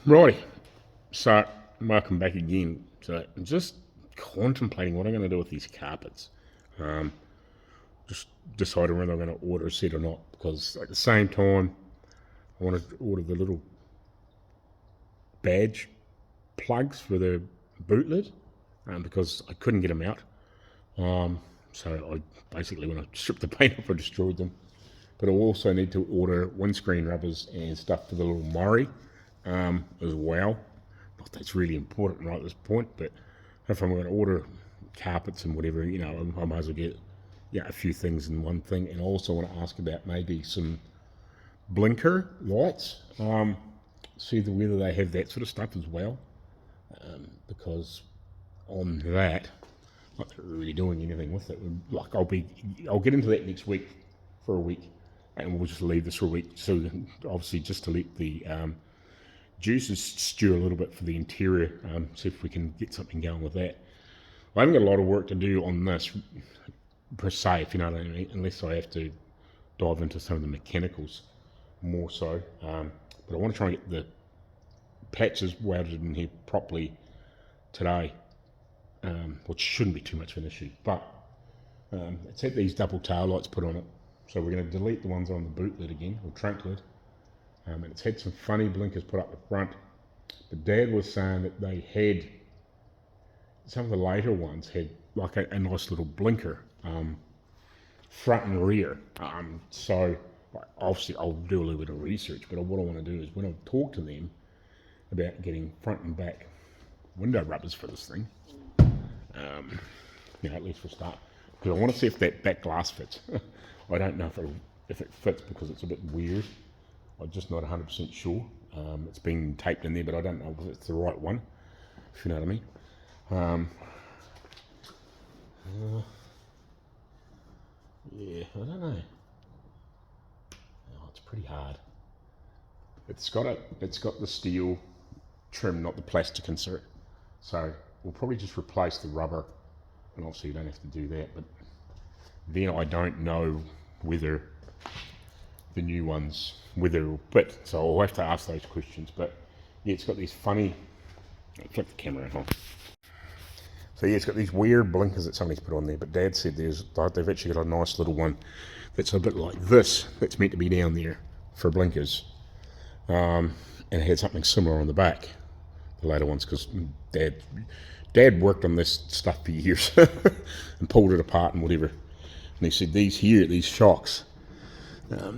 Right, so welcome back again. So I'm just contemplating what I'm going to do with these carpets. Um, just deciding whether I'm going to order a set or not, because at the same time I want to order the little badge plugs for the boot lid, because I couldn't get them out. So I basically, when I stripped the paint off, I destroyed them. But I also need to order windscreen rubbers and stuff for the little Murray as well. Not that's really important right at this point, but if I'm going to order carpets and whatever, I might as well get a few things in one thing. And I also want to ask about maybe some blinker lights. See whether they have that sort of stuff as well, because on that, I'm not really doing anything with it. Like I'll get into that next week for a week, and we'll just leave this for a week. So obviously, just to let the juices stew a little bit for the interior, see if we can get something going with that. I haven't got a lot of work to do on this per se, if you know what I mean, unless I have to dive into some of the mechanicals more so. But I want to try and get the patches welded in here properly today, which shouldn't be too much of an issue. But it's had these double tail lights put on it, so we're going to delete the ones on the boot lid again, or trunk lid. And it's had some funny blinkers put up the front. But Dad was saying that they had, some of the later ones had like a nice little blinker, front and rear. So obviously I'll do a little bit of research, but what I want to do is when I talk to them about getting front and back window rubbers for this thing, at least for a start, because I want to see if that back glass fits. I don't know if it fits because it's a bit weird. I'm just not 100% sure. It's been taped in there, but I don't know if it's the right one, if you know what I mean. Yeah, I don't know. Oh, it's pretty hard. It's got the steel trim, not the plastic insert. So we'll probably just replace the rubber, and obviously you don't have to do that. But then I don't know whether the new ones, whether it'll fit. So I'll have to ask those questions. But yeah, it's got these funny. I'll flip the camera on. So yeah, it's got these weird blinkers that somebody's put on there. But Dad said they've actually got a nice little one that's a bit like this. That's meant to be down there for blinkers, and it had something similar on the back. The later ones, because Dad worked on this stuff for years and pulled it apart and whatever. And he said these shocks,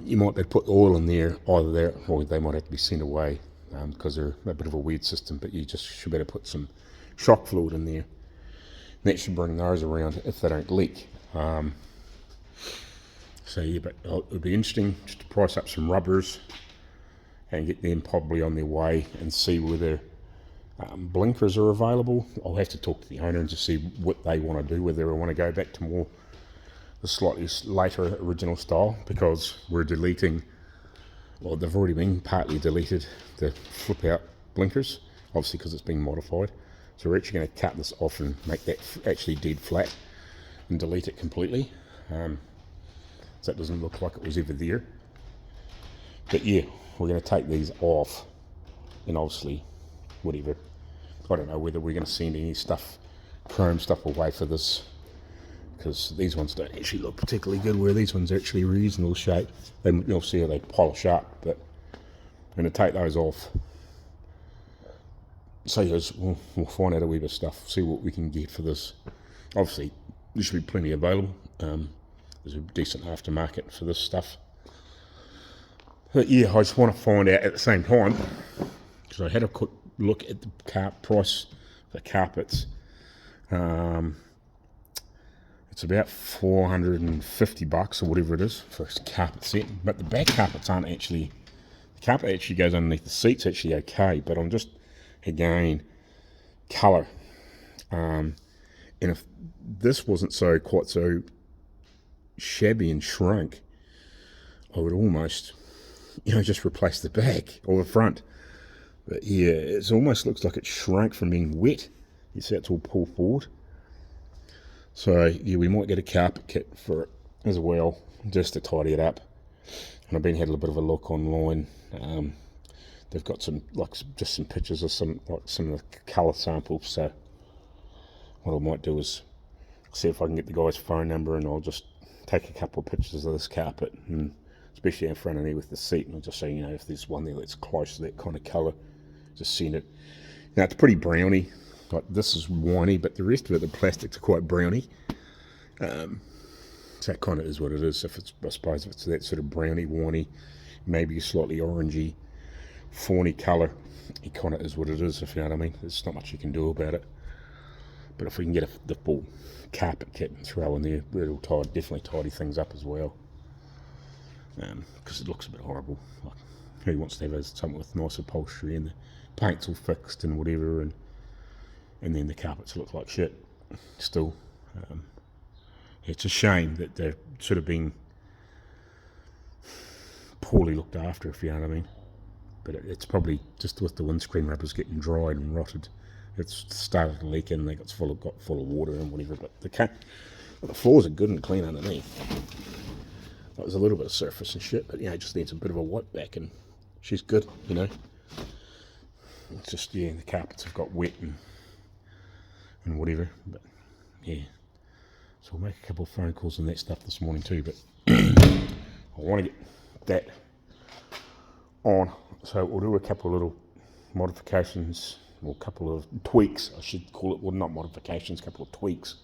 you might be able to put oil in there, either there, or they might have to be sent away because they're a bit of a weird system. But you just should better put some shock fluid in there. And that should bring those around if they don't leak. So yeah, but it would be interesting just to price up some rubbers and get them probably on their way and see whether blinkers are available. I'll have to talk to the owner and just see what they want to do, whether they want to go back to more the slightly later original style, because we're deleting, well, they've already been partly deleted, the flip out blinkers, obviously because it's been modified. So we're actually going to cut this off and make that actually dead flat and delete it completely, so that doesn't look like it was ever there. But yeah, we're going to take these off, and obviously whatever, I don't know whether we're going to send any stuff, chrome stuff away for this, because these ones don't actually look particularly good, where these ones are actually reasonable shape. You'll see how they polish up, but I'm going to take those off. So yes, we'll find out a wee bit of stuff, see what we can get for this. Obviously, there should be plenty available. There's a decent aftermarket for this stuff. But yeah, I just want to find out at the same time, because I had a quick look at the price for carpets. It's about $450 or whatever it is for a carpet set. But the back carpets aren't actually, the carpet actually goes underneath the seats actually okay, but I'm just, again, colour. And if this wasn't quite so shabby and shrunk, I would almost, just replace the back or the front. But yeah, it almost looks like it shrunk from being wet. You see it's all pulled forward. So yeah, we might get a carpet kit for it as well, just to tidy it up. And I've had a little bit of a look online. they've got some just some pictures of some of the colour samples. So what I might do is see if I can get the guy's phone number, and I'll just take a couple of pictures of this carpet, and especially in front of there with the seat, and I'll just say, you know, if there's one there that's close to that kind of colour, just send it. Now it's pretty browny. Like this is winey, but the rest of it, the plastics are quite browny. So that kind of is what it is. If it's, I suppose, if it's that sort of browny, winey, maybe slightly orangey, fawny colour, it kind of is what it is, if you know what I mean. There's not much you can do about it. But if we can get the full carpet kit and throw in there, it'll definitely tidy things up as well. Because it looks a bit horrible. Like, who wants to have something with nice upholstery and the paint's all fixed and whatever, and then the carpets look like shit still. It's a shame that they're sort of being poorly looked after, if you know what I mean. But it's probably just with the windscreen rubbers getting dried and rotted. It's started to leak in, they got full of water and whatever. But the floors are good and clean underneath. There's a little bit of surface and shit, but you know, it just needs a bit of a wipe back, and she's good, you know. It's just, yeah, the carpets have got wet and whatever, but yeah. So we'll make a couple of phone calls and that stuff this morning too, but I want to get that on. So we'll do a couple of little modifications, or a couple of tweaks, I should call it. Well, not modifications, a couple of tweaks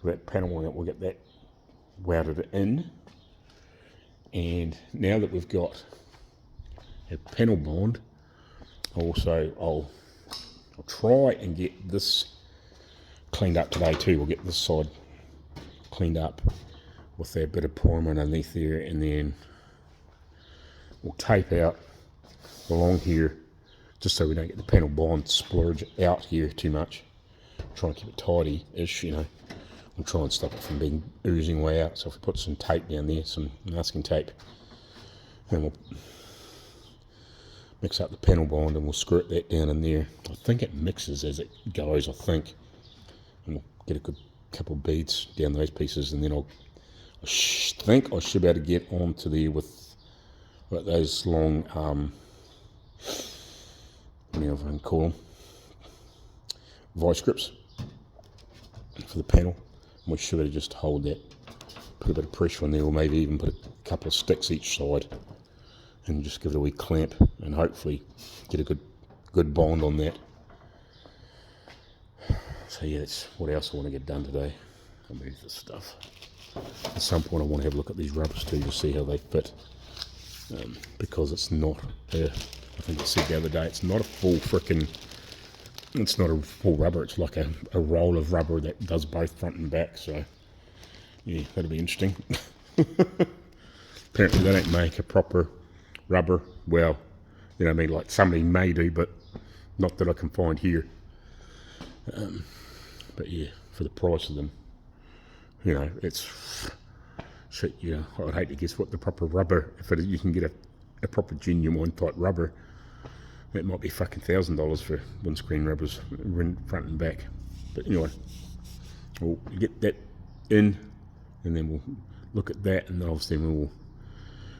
to that panel, and we'll get that welded in. And now that we've got a panel bond, also I'll try and get this cleaned up today too. We'll get this side cleaned up with that bit of primer underneath there, and then we'll tape out along here just so we don't get the panel bond splurge out here too much. Try and keep it tidy-ish, you know. We'll try and stop it from being oozing way out. So if we put some tape down there, some masking tape, and we'll mix up the panel bond and we'll squirt that down in there. I think it mixes as it goes, I think. And we'll get a good couple of beads down those pieces, and then I think I should be able to get onto there with like those long, whatever I can call them, vice grips for the panel. We should be able to just hold that, put a bit of pressure on there, or maybe even put a couple of sticks each side and just give it a wee clamp, and hopefully get a good bond on that. So yeah, that's what else I want to get done today. I'll move this stuff. At some point I want to have a look at these rubbers too, to see how they fit, because it's not, I think I said the other day, it's not a full frickin', it's not a full rubber, it's like a roll of rubber that does both front and back. So yeah, that'll be interesting. Apparently they don't make a proper rubber. Well, you know what I mean, like somebody may do, but not that I can find here. But yeah, for the price of them, you know, it's shit. Yeah, I'd hate to guess what the proper rubber, if you can get a proper genuine type rubber, that might be fucking $1,000 for windscreen rubbers, front and back. But anyway, we'll get that in, and then we'll look at that, and obviously we'll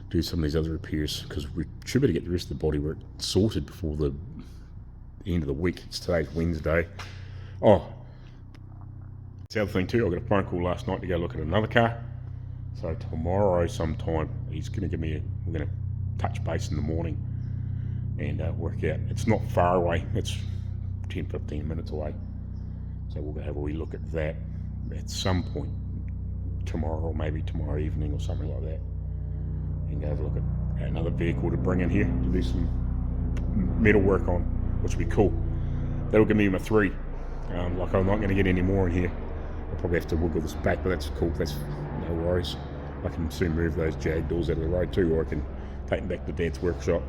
do some of these other repairs, because we should be able to get the rest of the bodywork sorted before the end of the week. It's today's Wednesday. Oh, that's the other thing too, I got a phone call last night to go look at another car. So tomorrow sometime, he's going to give me we're going to touch base in the morning and work out. It's not far away, it's 10-15 minutes away. So we'll have a wee look at that at some point tomorrow, or maybe tomorrow evening or something like that. And go have a look at another vehicle to bring in here to do some metal work on, which will be cool. That'll give me my 3. Like I'm not going to get any more in here. I'll probably have to wiggle this back, but that's cool. That's no worries. I can soon move those jag doors out of the road too, or I can take them back to Dad's workshop.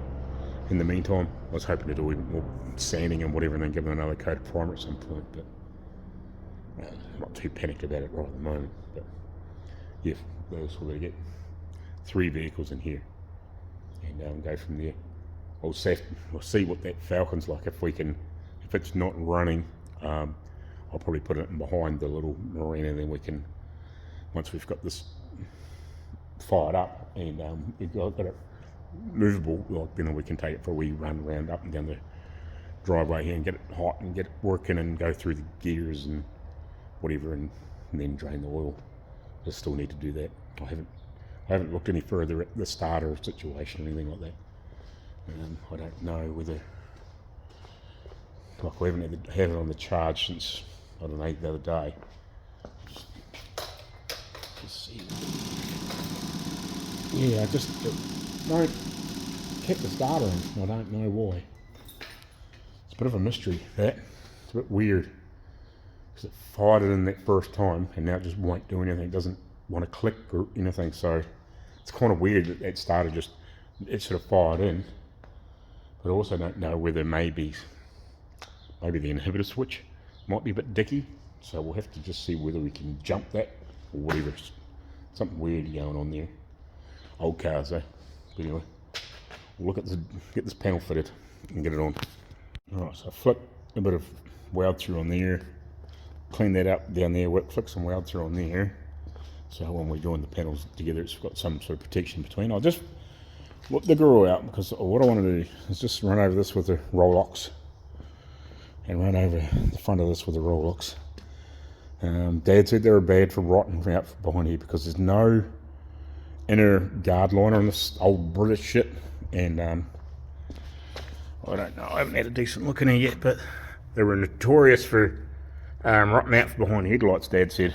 In the meantime, I was hoping to do a bit more sanding and whatever, and then give them another coat of primer at some point, but I'm not too panicked about it right at the moment. But yeah, that's what I get. 3 vehicles in here, and go from there. We'll see what that Falcon's like. If it's not running, I'll probably put it in behind the little marina, and then we can, once we've got this fired up and we've got it movable, like, you know, we can take it for a wee run around up and down the driveway here and get it hot and get it working and go through the gears and whatever, and then drain the oil. I still need to do that. I haven't looked any further at the starter situation or anything like that. I don't know whether, like, we haven't had it on the charge since, I don't know, the other day. Just see. Yeah, I just don't kept the starter in. I don't know why. It's a bit of a mystery, that. It's a bit weird. Because it fired it in that first time and now it just won't do anything. It doesn't want to click or anything. So it's kind of weird that that starter just, it sort of fired in. But I also don't know whether maybe the inhibitor switch might be a bit dicky. So we'll have to just see whether we can jump that or whatever. Something weird going on there. Old cars, eh? But anyway, we'll look at get this panel fitted and get it on. Alright, so I flick a bit of weld through on there, clean that up down there, flick some weld through on there. So when we're doing the panels together, it's got some sort of protection between. I'll just whip the grill out because what I want to do is just run over this with the Rolex and run over the front of this with the Rolex. Dad said they were bad for rotting out behind here because there's no inner guard liner on this old British shit, and I don't know, I haven't had a decent look in here yet, but they were notorious for rotting out from behind headlights, Dad said.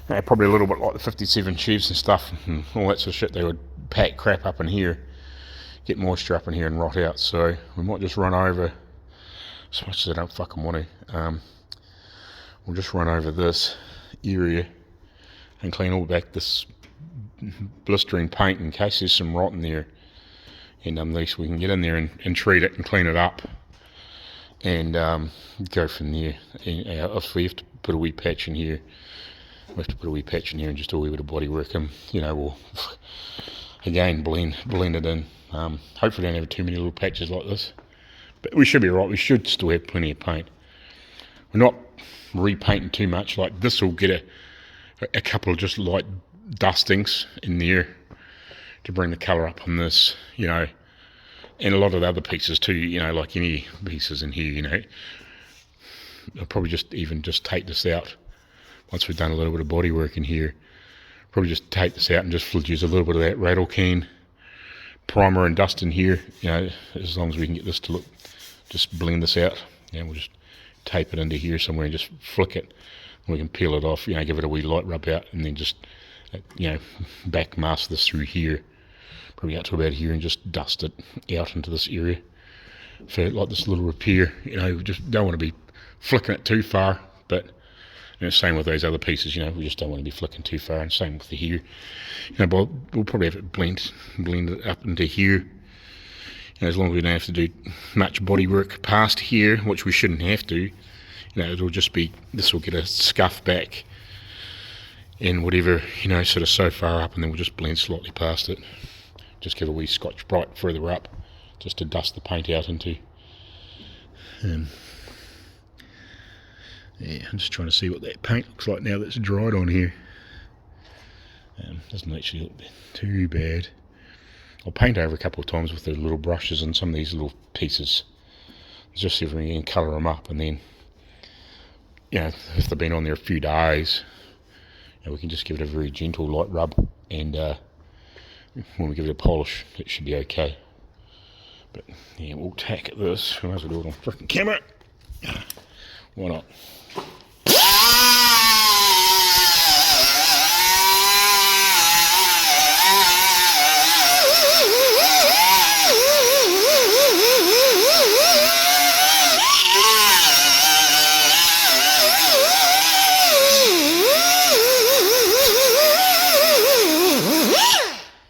Probably a little bit like the 57 Chiefs and stuff and all that sort of shit. They would pack crap up in here, get moisture up in here and rot out. So we might just run over, as much as I don't fucking want to, we'll just run over this area and clean all back this blistering paint in case there's some rot in there, and at least we can get in there and treat it and clean it up and go from there. And, if we have to put a wee patch in here, we have to put a wee patch in here and just do a wee bit of body work, and you know, we'll again blend it in. Hopefully don't have too many little patches like this, but we should be right. We should still have plenty of paint. We're not repainting too much. Like this will get a couple of just light dustings in there to bring the colour up on this, you know, and a lot of the other pieces too, you know, like any pieces in here, you know. I'll probably just take this out once we've done a little bit of body work in here. Probably just take this out and just use a little bit of that rattle can primer and dust in here, you know, as long as we can get this to look, just blend this out, and we'll just tape it into here somewhere and just flick it, and we can peel it off, you know, give it a wee light rub out, and then just, you know, back mask this through here, probably out to about here, and just dust it out into this area for like this little repair. You know, we just don't want to be flicking it too far, but you know, same with those other pieces, you know, we just don't want to be flicking too far, and same with the here. You know, but we'll probably have it blend it up into here, you know, as long as we don't have to do much body work past here, which we shouldn't have to. You know, it'll just be, this will get a scuff back and whatever, you know, sort of so far up, and then we'll just blend slightly past it. Just give a wee Scotch Brite further up, just to dust the paint out into. Yeah, I'm just trying to see what that paint looks like now that's dried on here. Doesn't actually look too bad. I'll paint over a couple of times with the little brushes and some of these little pieces, just see if we can colour them up, and then, you know, if they've been on there a few days, you know, we can just give it a very gentle light rub, and when we give it a polish, it should be okay. But yeah, we'll tack at this. We might as well do it on frickin' camera. Why not?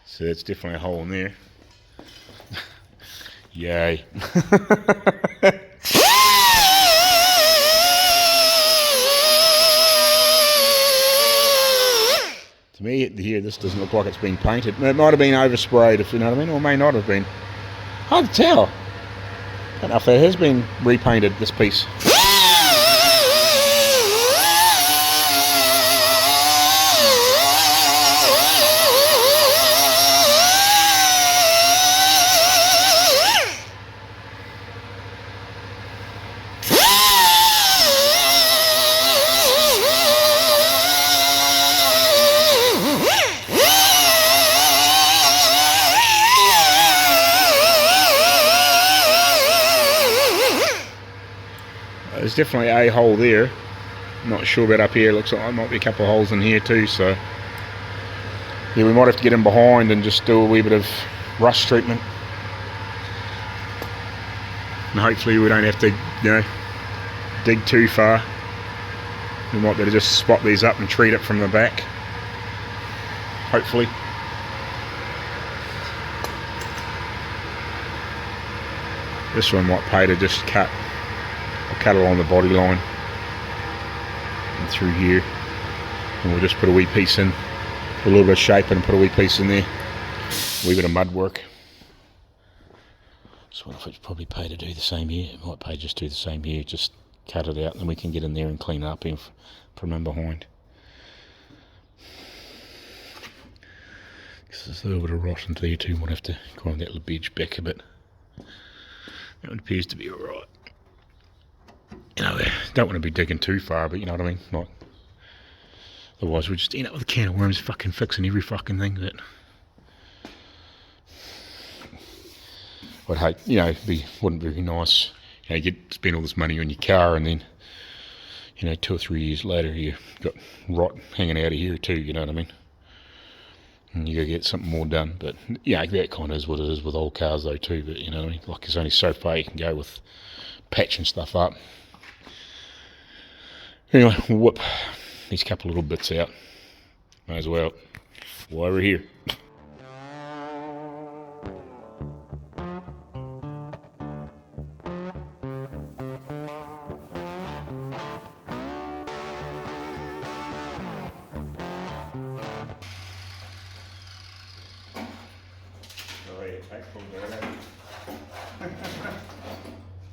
So that's definitely a hole in there. Yay. To me, here, this doesn't look like it's been painted. It might have been oversprayed, if you know what I mean, or may not have been. Hard to tell. I don't know if it has been repainted, this piece. there's definitely a hole there. I'm not sure about up here. Looks like there might be a couple of holes in here too, so yeah, we might have to get in behind and just do a wee bit of rust treatment. And hopefully we don't have to, you know, dig too far. We might be able to just spot these up and treat it from the back. Hopefully. This one might pay to just cut. I'll cut along the body line and through here, and we'll just put a wee piece in, put a little bit of shape and put a wee piece in there, a wee bit of mud work. So what if it's probably pay to do the same here? It might pay just do the same here, just cut it out, and then we can get in there and clean it up from in behind. There's a little bit of rot into there too. Might have to grind that little edge back a bit. That one appears to be alright. You know, don't want to be digging too far, but you know what I mean? Like, otherwise we'll just end up with a can of worms fucking fixing every fucking thing that I'd hate, you know, wouldn't be very nice. You know, you spend all this money on your car and then, you know, 2 or 3 years later you've got rot hanging out of here too, you know what I mean? And you gotta get something more done. But yeah, that kind of is what it is with old cars though too, but you know what I mean? Like, there's only so far you can go with patching stuff up. Anyway, we'll whip these couple little bits out. May as well, while we're here.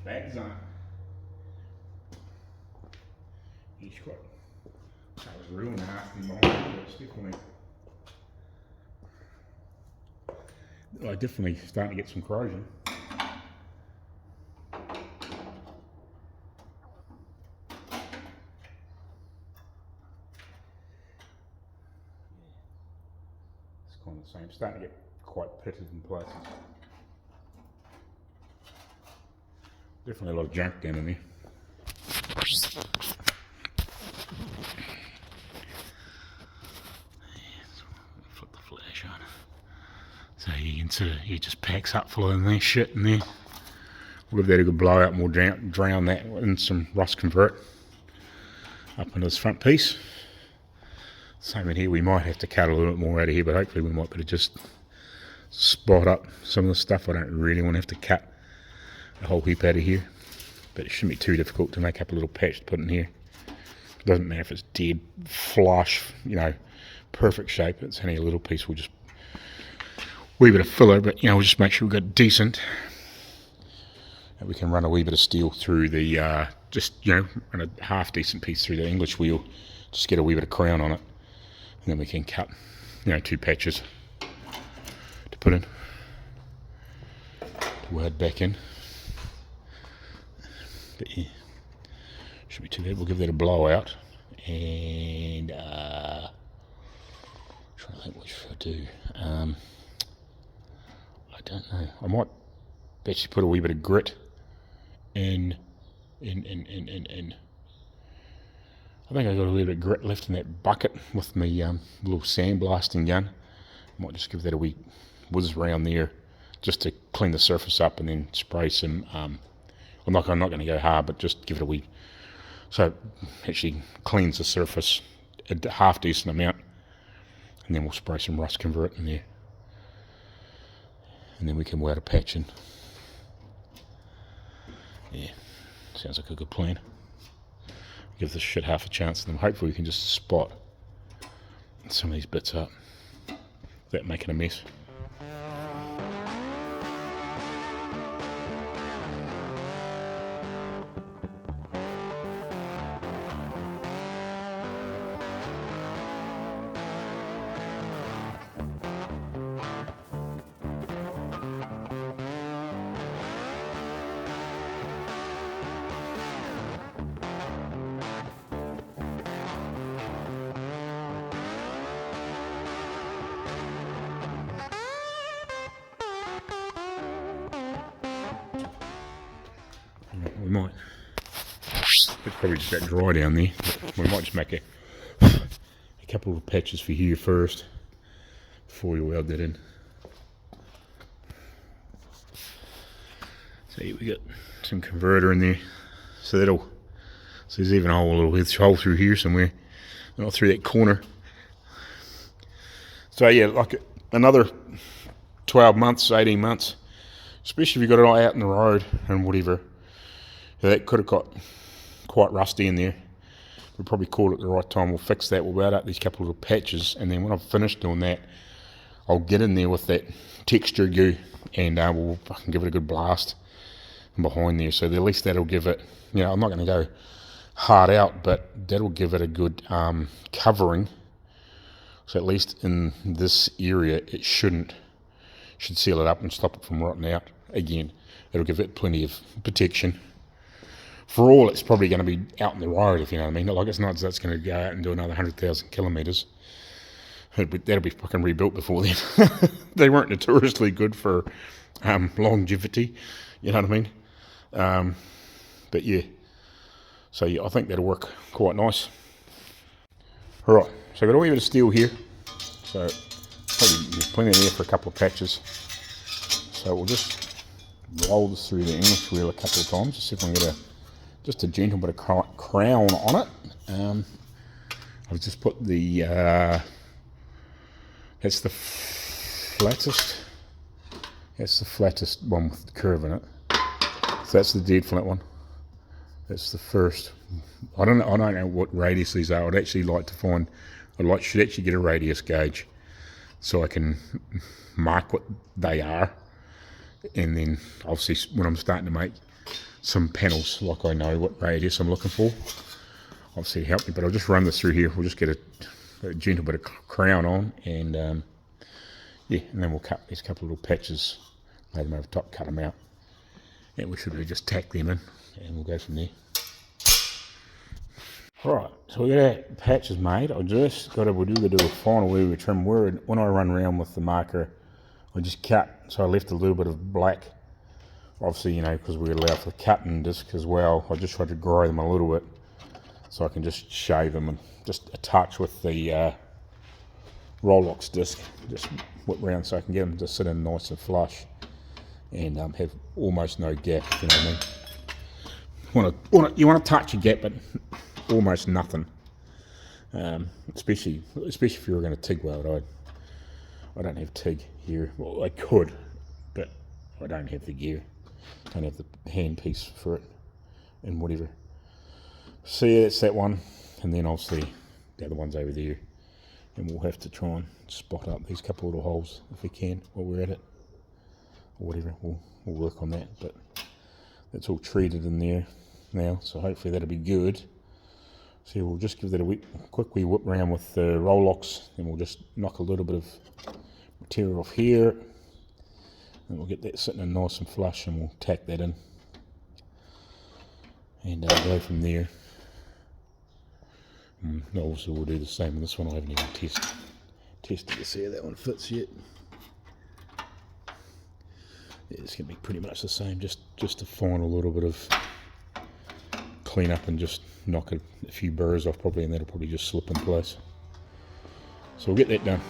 Bags on. He's got, that was real nasty behind it, stick on it. Like, definitely starting to get some corrosion. It's kind of the same, starting to get quite pitted in places. Definitely a lot of junk down in there. Flip the flash on. So you can see it just packs up full of that shit in there. We'll give that a good blow out and we'll drown that in some rust convert up into this front piece. Same in here, we might have to cut a little bit more out of here, but hopefully we might be able to just spot up some of the stuff. I don't really want to have to cut a whole heap out of here, but it shouldn't be too difficult to make up a little patch to put in here. It doesn't matter if it's dead flush, you know, perfect shape. It's only a little piece. We'll just wee bit of filler, but you know, we'll just make sure we've got decent, and we can run a wee bit of steel through the just, you know, run a half decent piece through the English wheel, just get a wee bit of crown on it, and then we can cut, you know, 2 patches to put in, to weld back in. But yeah, should be too bad. We'll give that a blowout, and trying to think what should I do. I don't know. I might actually put a wee bit of grit in. I think I got a wee bit of grit left in that bucket with my little sandblasting gun. I might just give that a wee whiz round there, just to clean the surface up, and then spray some. I'm not going to go hard, but just give it a wee, so it actually cleans the surface a half decent amount, and then we'll spray some rust convert in there, and then we can weld a patch in. Yeah, sounds like a good plan. Give this shit half a chance, and then hopefully we can just spot some of these bits up without making a mess. We might it's probably just about dry down there. We might just make a couple of patches for here first before we weld that in. So here we got some converter in there. So there's even a little hole through here somewhere, not through that corner. So yeah, like another 12 months, 18 months, especially if you got it out in the road and whatever. That could have got quite rusty in there. We'll probably call it the right time. We'll fix that. We'll weld out these couple of little patches, and then when I've finished doing that, I'll get in there with that texture goo and we'll fucking give it a good blast behind there. So at least that'll give it, you know, I'm not going to go hard out, but that'll give it a good covering. So at least in this area, it should seal it up and stop it from rotting out. Again, it'll give it plenty of protection. For all, it's probably going to be out in the road, if you know what I mean. Like, it's not that's going to go out and do another 100,000 kilometres. That'll be fucking rebuilt before then. They weren't notoriously good for longevity, you know what I mean? But yeah, so yeah, I think that'll work quite nice. Alright, so I've got a wee bit of steel here, so probably there's plenty there for a couple of patches. So we'll just roll this through the English wheel a couple of times, just see if I can get just a gentle bit of crown on it. I've just put the, that's the flattest one with the curve in it. So that's the dead flat one. That's the first. I don't know what radius these are. I'd actually like to find. Should actually get a radius gauge, so I can mark what they are, and then obviously when I'm starting to make some panels, like I know what radius I'm looking for. Obviously help me, but I'll just run this through here. We'll just get a gentle bit of crown on, and yeah, and then we'll cut these couple of little patches, lay them over top, cut them out, and we should just tack them in, and we'll go from there. Right, so we got our patches made. I just got to do a final wee bit of trim. When I run around with the marker, I just cut, so I left a little bit of black. Obviously, you know, because we're allowed for cutting disc as well, I just tried to grow them a little bit, so I can just shave them and just a touch with the Rolex disc, just whip around so I can get them to sit in nice and flush and have almost no gap, if you know what I mean. You want to touch a gap, but almost nothing. Especially if you were going to TIG weld. I don't have TIG here. Well, I could, but I don't have the gear. I don't have the hand piece for it and whatever. So yeah, that's that one, and then obviously the other one's over there, and we'll have to try and spot up these couple of little holes if we can while we're at it, or whatever. We'll work on that, but that's all treated in there now, so hopefully that'll be good. So we'll just give that a quick wee whip around with the Rolex, and we'll just knock a little bit of material off here, and we'll get that sitting in nice and flush, and we'll tack that in and go from there. And also we'll do the same with this one. I haven't even tested to see how that one fits yet. Yeah, it's going to be pretty much the same, just to find a little bit of clean up and just knock a few burrs off probably, and that'll probably just slip in place. So we'll get that done.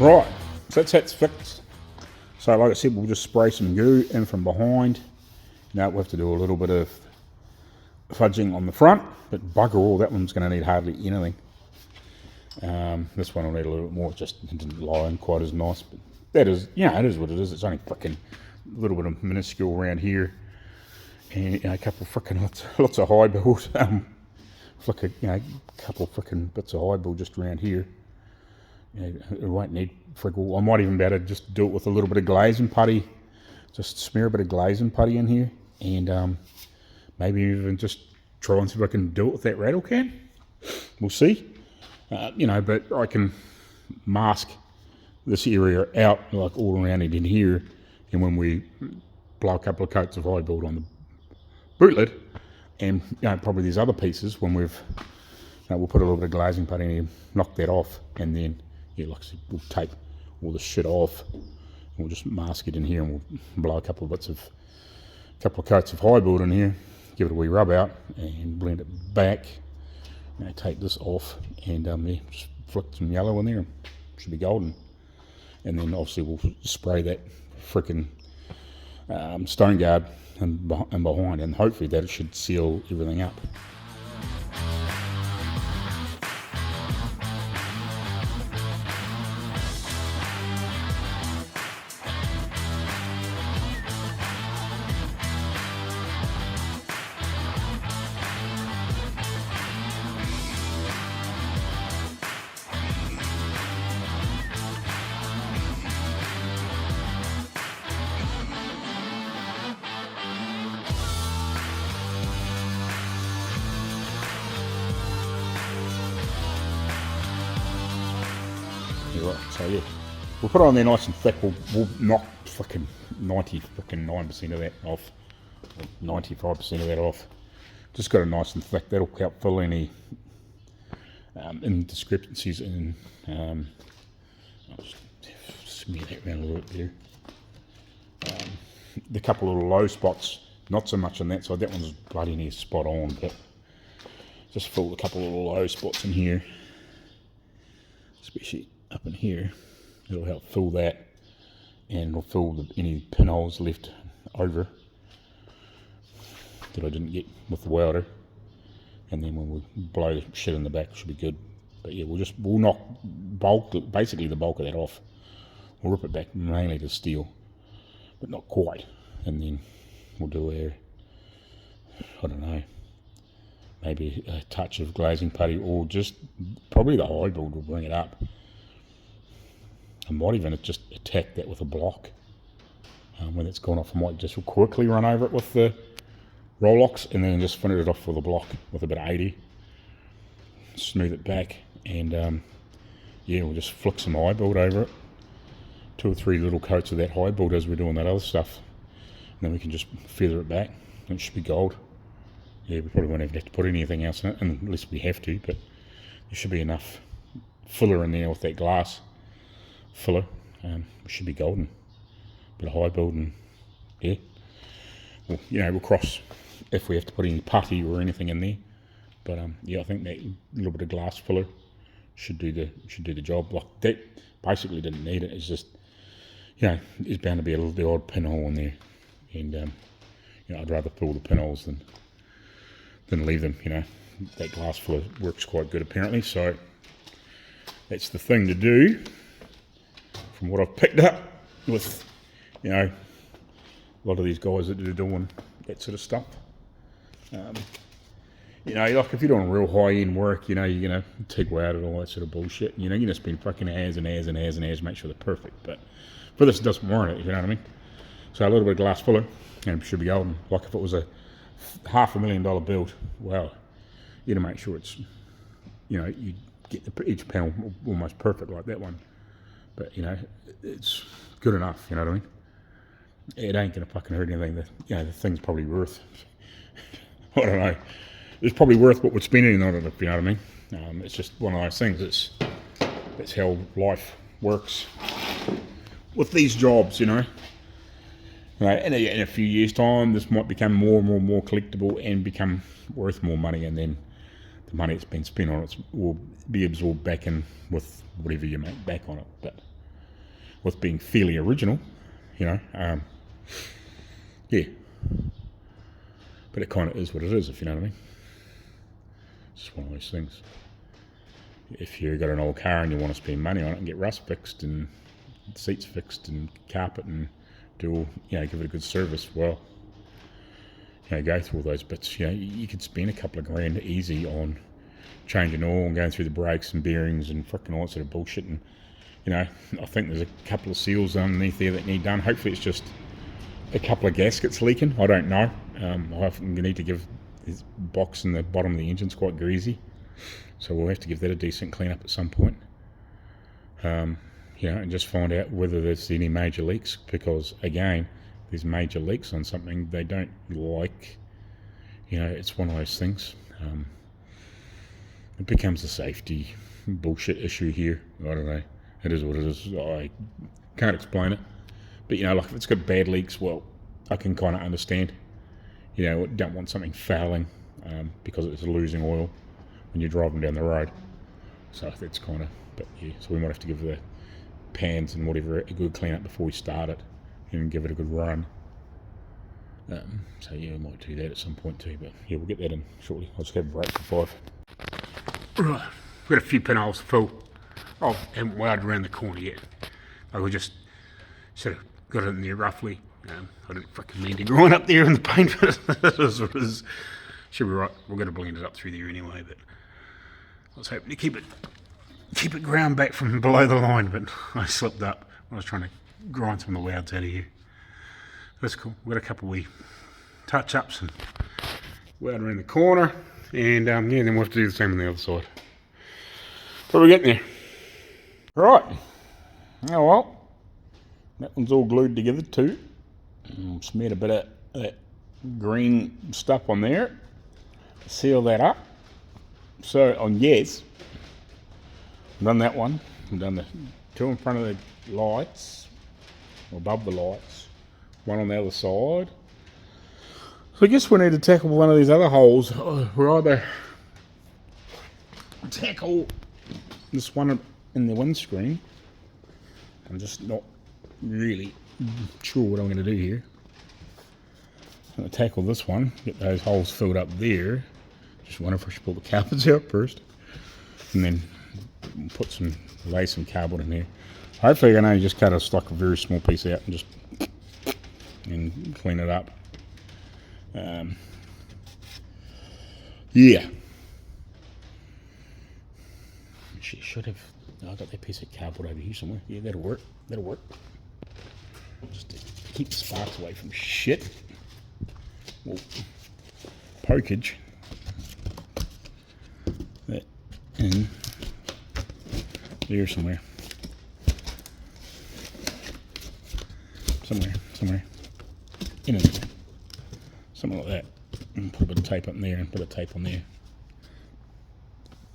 Right, so that's fixed. So like I said, we'll just spray some goo in from behind. Now we'll have to do a little bit of fudging on the front, but bugger all, that one's going to need hardly anything. This one will need a little bit more. It just didn't lie in quite as nice, but that is, it is what it is. It's only frickin' a little bit of minuscule around here, and a couple of frickin' lots of high build. A couple of frickin' bits of high build just around here. It won't need frickin'. I might even be able to just do it with a little bit of glazing putty. Just smear a bit of glazing putty in here, and maybe even just try and see if I can do it with that rattle can. We'll see. But I can mask this area out like all around it in here, and when we blow a couple of coats of high build on the boot lid, and probably these other pieces, when we've we'll put a little bit of glazing putty in here, knock that off, and then like I said, we'll tape all the shit off. We'll just mask it in here, and we'll blow a couple of coats of high build in here, give it a wee rub out, and blend it back. Take this off, and just flick some yellow in there. It should be golden. And then obviously we'll spray that frickin' stone guard and behind, and hopefully that should seal everything up. Right, so yeah, we'll put it on there nice and thick. We'll knock fucking 9% of that off, 95% of that off. Just got it nice and thick. That'll help fill any indiscrepancies in. I'll just smear that around a little bit there. The couple of little low spots, not so much on that side. That one's bloody near spot on, but just fill a couple of little low spots in here, especially up in here. It'll help fill that, and it'll fill any pinholes left over that I didn't get with the welder. And then when we blow shit in the back, it should be good. But yeah, we'll knock basically the bulk of that off. We'll rip it back mainly to steel, but not quite. And then we'll do I don't know, maybe a touch of glazing putty, or just probably the high build will bring it up. I might even just attack that with a block. When it's gone off, I might just quickly run over it with the Rolox, and then just finish it off with a block with a bit of 80. Smooth it back, and we'll just flick some high build over it. 2 or 3 little coats of that high build as we're doing that other stuff. And then we can just feather it back, and it should be gold. Yeah, we probably won't even have to put anything else in it, unless we have to, but there should be enough filler in there with that glass filler. We should be golden. Bit of high build, and yeah, we'll cross if we have to put any putty or anything in there. But I think that little bit of glass filler should do the job. Like that basically didn't need it. It's just there's bound to be the odd pinhole in there, and I'd rather pull the pinholes than leave them. That glass filler works quite good apparently, so that's the thing to do. From what I've picked up with, a lot of these guys that are doing that sort of stuff. Like if you're doing real high-end work, you're going to TIG weld and all that sort of bullshit. You're going to spend fucking hours and hours and hours and hours to make sure they're perfect. But for this, it doesn't warrant it, you know what I mean? So a little bit of glass filler, and it should be golden. Like if it was a $500,000 build, well, you got to make sure it's, you get each panel almost perfect like that one. But, it's good enough, you know what I mean? It ain't going to fucking hurt anything. The thing's probably worth, I don't know, it's probably worth what we're spending on it, if you know what I mean? It's just one of those things. That's how life works with these jobs, And in a few years' time, this might become more and more collectible and become worth more money, and then the money that's been spent on it will be absorbed back in with whatever you make back on it. But with being fairly original, you know. Yeah. But it kind of is what it is, if you know what I mean. It's just one of those things. If you've got an old car and you want to spend money on it and get rust fixed and seats fixed and carpet and do all, you know, give it a good service, well, you know, go through all those bits. You know, you could spend a couple of grand easy on changing oil and going through the brakes and bearings and frickin' all that sort of bullshit. And, you know, I think there's a couple of seals underneath there that need done. Hopefully it's just a couple of gaskets leaking. I don't know. I need to give this box in the bottom of the engine's quite greasy, so we'll have to give that a decent clean up at some point. You know, and just find out whether there's any major leaks, because again, there's major leaks on something they don't like. You know, it's one of those things. It becomes a safety bullshit issue here. I don't know. It is what it is. I can't explain it. But, you know, like if it's got bad leaks, well, I can kind of understand. You know, don't want something fouling because it's losing oil when you're driving down the road. So that's kind of, but yeah, so we might have to give the pans and whatever a good clean up before we start it and give it a good run. So yeah, we might do that at some point too, but yeah, we'll get that in shortly. I'll just have a break for 5. Right, we've got a few pinholes to fill. I haven't wired around the corner yet. I just sort of got it in there roughly. I didn't fucking mean to grind up there in the paint, but it should be right. We're going to blend it up through there anyway, but I was hoping to keep it ground back from below the line, but I slipped up when I was trying to grind some of the louds out of here. That's cool. We've got a couple of wee touch-ups and weld around the corner, and yeah, then we'll have to do the same on the other side. But we're getting there. Right. Oh well. That one's all glued together too. Smeared a bit of that green stuff on there. Seal that up. So on yes, I've done that one. I've done the two in front of the lights, above the lights, one on the other side. So I guess we need to tackle one of these other holes. We're either tackle this one in the windscreen. I'm just not really sure what I'm going to do here. I'm going to tackle this one, get those holes filled up there. Just wonder if I should pull the carpets out first, and then lay some cardboard in here. Hopefully I can only just cut a very small piece out and just clean it up. Yeah. Should have. I got that piece of cardboard over here somewhere. Yeah, that'll work. That'll work. Just to keep the sparks away from shit. Well, pokage. That in there somewhere. Somewhere. In there. Something like that. And put a bit of tape up in there and put a tape on there.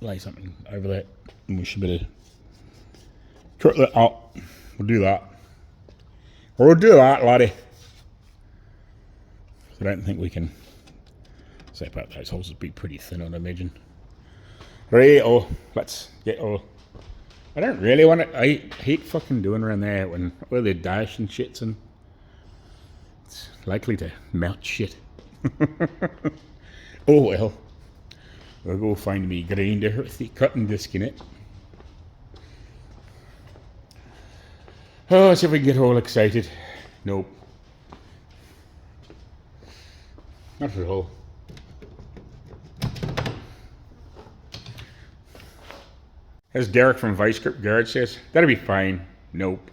Lay something over that. And we should better cut that up. We'll do that. We'll do that, laddie. I don't think we can zap up those holes. It'd be pretty thin, I'd imagine. Right, let's get I don't really want it. I hate fucking doing around there when where the dash and shit's in. It's likely to melt shit. Oh well. We'll go find me grinder with the cutting disc in it. Oh, see if we can get all excited. Nope. Not at all. As Derek from Vice Grip Garage says, that'll be fine. Nope.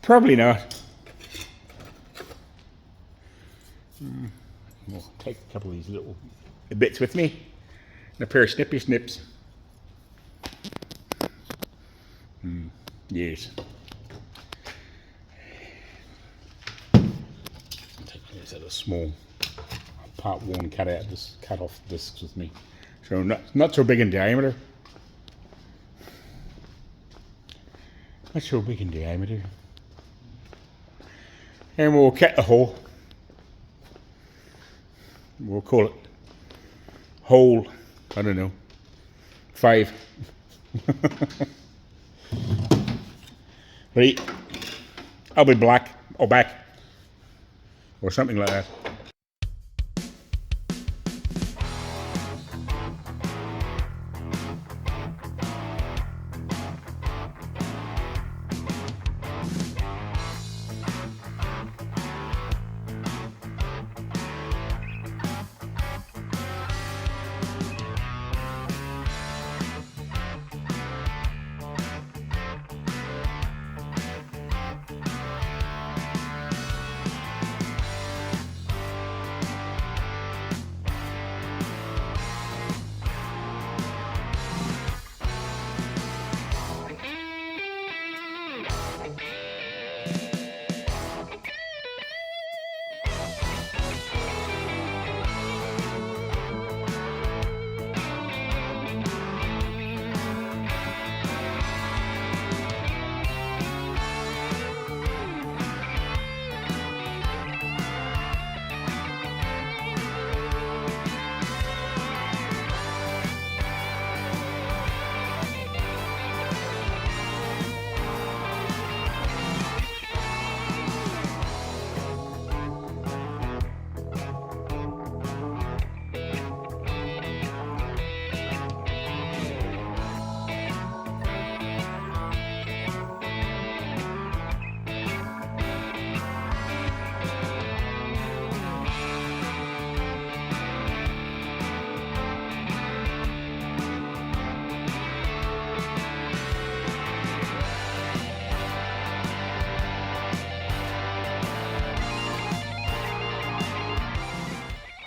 Probably not. We'll take a couple of these little bits with me. And a pair of snippy snips. Yes. Take these other small part worn cut off discs with me. So not so big in diameter. Not so big in diameter. And we'll cut a hole. We'll call it hole, I don't know, 5. But I'll be black or back or something like that.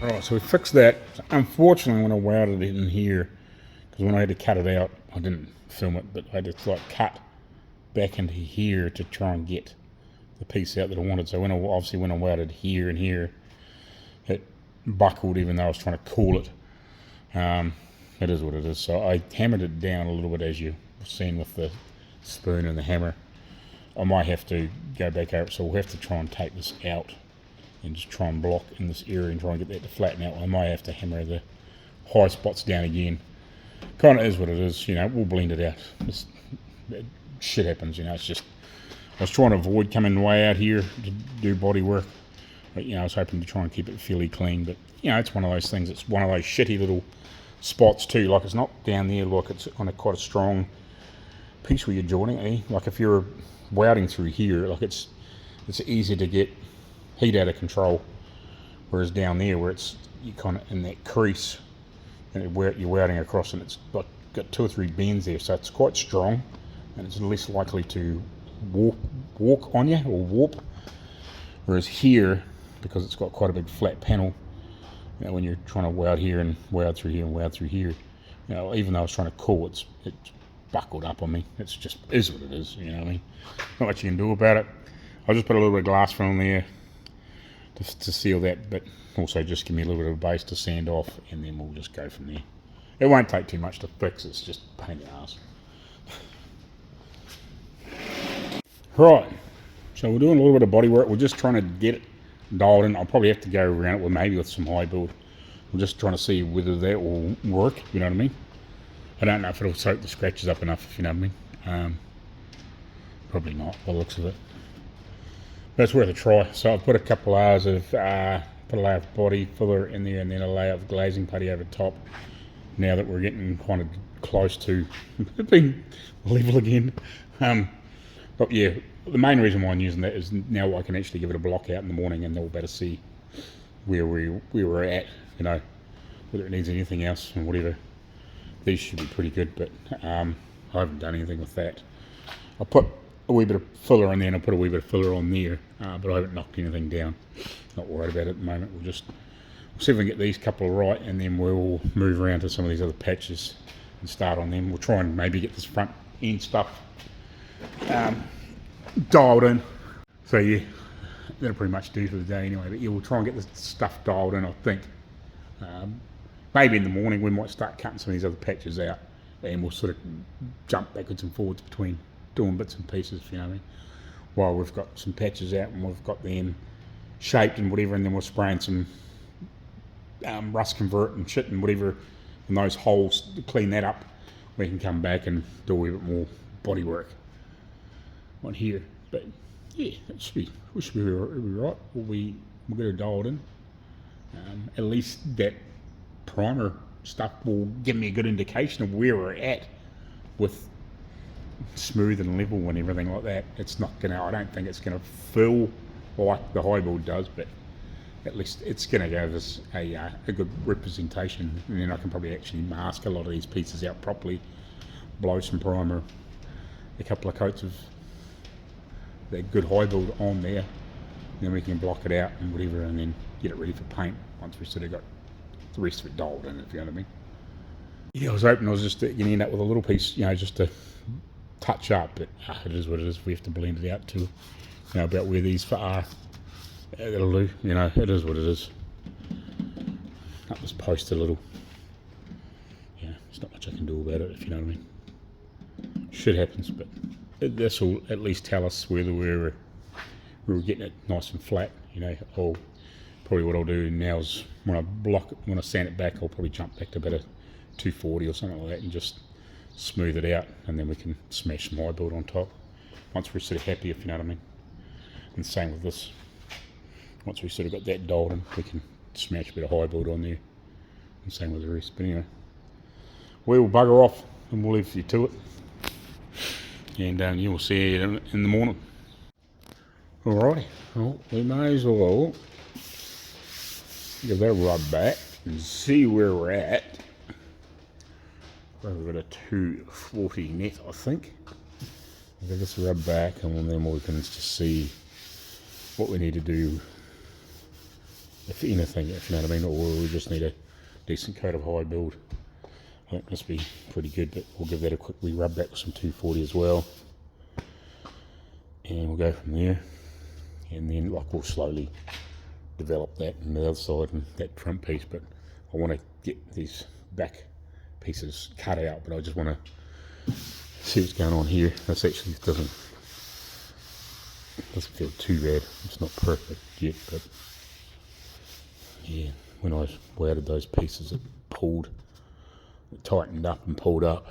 Alright, so we fixed that. Unfortunately, when I welded it in here, because when I had to cut it out, I didn't film it, but I had to like cut back into here to try and get the piece out that I wanted. So when I welded here and here, it buckled even though I was trying to cool it. It is what it is. So I hammered it down a little bit, as you've seen with the spoon and the hammer. I might have to go back over it, so we'll have to try and take this out and just try and block in this area and try and get that to flatten out. I might have to hammer the high spots down again. Kind of is what it is, you know, we'll blend it out. Shit happens, you know, it's just, I was trying to avoid coming way out here to do body work, but, you know, I was hoping to try and keep it fairly clean, but, you know, it's one of those things, it's one of those shitty little spots too, like it's not down there, like it's on a quite a strong piece where you're joining, eh? Like if you're welding through here, like it's easy to get heat out of control, whereas down there where it's you kind of in that crease and you're welding across, and it's got 2 or 3 bends there, so it's quite strong and it's less likely to walk on you or warp. Whereas here, because it's got quite a big flat panel, you know, when you're trying to weld here and weld through here and weld through here, you know, even though I was trying to cool, it's buckled up on me. It's just is what it is, you know what I mean? Not much you can do about it. I'll just put a little bit of glass film there to seal that, but also just give me a little bit of a base to sand off, and then we'll just go from there. It won't take too much to fix, it's just a pain in the ass. Right, so we're doing a little bit of body work. We're just trying to get it dialed in. I'll probably have to go around it with maybe with some high build. We're just trying to see whether that will work, you know what I mean? I don't know if it'll soak the scratches up enough, if you know what I mean. Probably not, by the looks of it. But it's worth a try. So I've put a couple layers of put a layer of body filler in there, and then a layer of glazing putty over top. Now that we're getting kind of close to being level again. But yeah, the main reason why I'm using that is now I can actually give it a block out in the morning, and they'll better see where we're at, you know, whether it needs anything else and whatever. These should be pretty good, but I haven't done anything with that. I put a wee bit of filler in there, and I put a wee bit of filler on there, but I haven't knocked anything down. Not worried about it at the moment. We'll see if we can get these couple right, and then we'll move around to some of these other patches and start on them. We'll try and maybe get this front end stuff dialed in. So yeah, that'll pretty much do for the day anyway. But yeah, we'll try and get this stuff dialed in, I think. Maybe in the morning we might start cutting some of these other patches out, and we'll sort of jump backwards and forwards between doing bits and pieces, you know what I mean, while we've got some patches out and we've got them shaped and whatever, and then we're spraying some rust convert and shit and whatever in those holes to clean that up. We can come back and do a wee bit more body work. on here. But yeah, we should be right. We'll get it dialed in. At least that primer stuff will give me a good indication of where we're at with smooth and level and everything like that. It's not gonna, I don't think it's gonna fill like the high build does, but at least it's gonna give us a good representation, and then I can probably actually mask a lot of these pieces out properly, blow some primer, a couple of coats of that good high build on there, then we can block it out and whatever, and then get it ready for paint once we've sort of got the rest of it dialed in, if you know what I mean. Yeah, I was hoping I was just going to end up with a little piece, you know, just to touch up, but it is what it is. We have to blend it out to, you know, about where these are. It'll do, you know, it is what it is. Up this post a little. Yeah, there's not much I can do about it, if you know what I mean. Shit happens, but this will at least tell us whether we're getting it nice and flat, you know. Or probably what I'll do now is when I sand it back, I'll probably jump back to about a 240 or something like that and just smooth it out, and then we can smash some high build on top once we're sort of happy, if you know what I mean. And same with this. Once we sort of got that dialed in, we can smash a bit of high build on there, and same with the rest. But anyway, we'll bugger off and we'll leave you to it, and you will see you in the morning. Alrighty, well, we may as well give that a rub back and see where we're at. We've got a 240 net, I think. Give this a rub back, and then we can just see what we need to do, if anything, if you know what I mean, or we just need a decent coat of high build. I think this will be pretty good, but we'll give that a quick wee rub back with some 240 as well. And we'll go from there. And then we'll slowly develop that on the other side and that front piece, but I want to get these back pieces cut out, but I just want to see what's going on here. This actually doesn't feel too bad. It's not perfect yet, but yeah, when I welded those pieces, it tightened up and pulled up,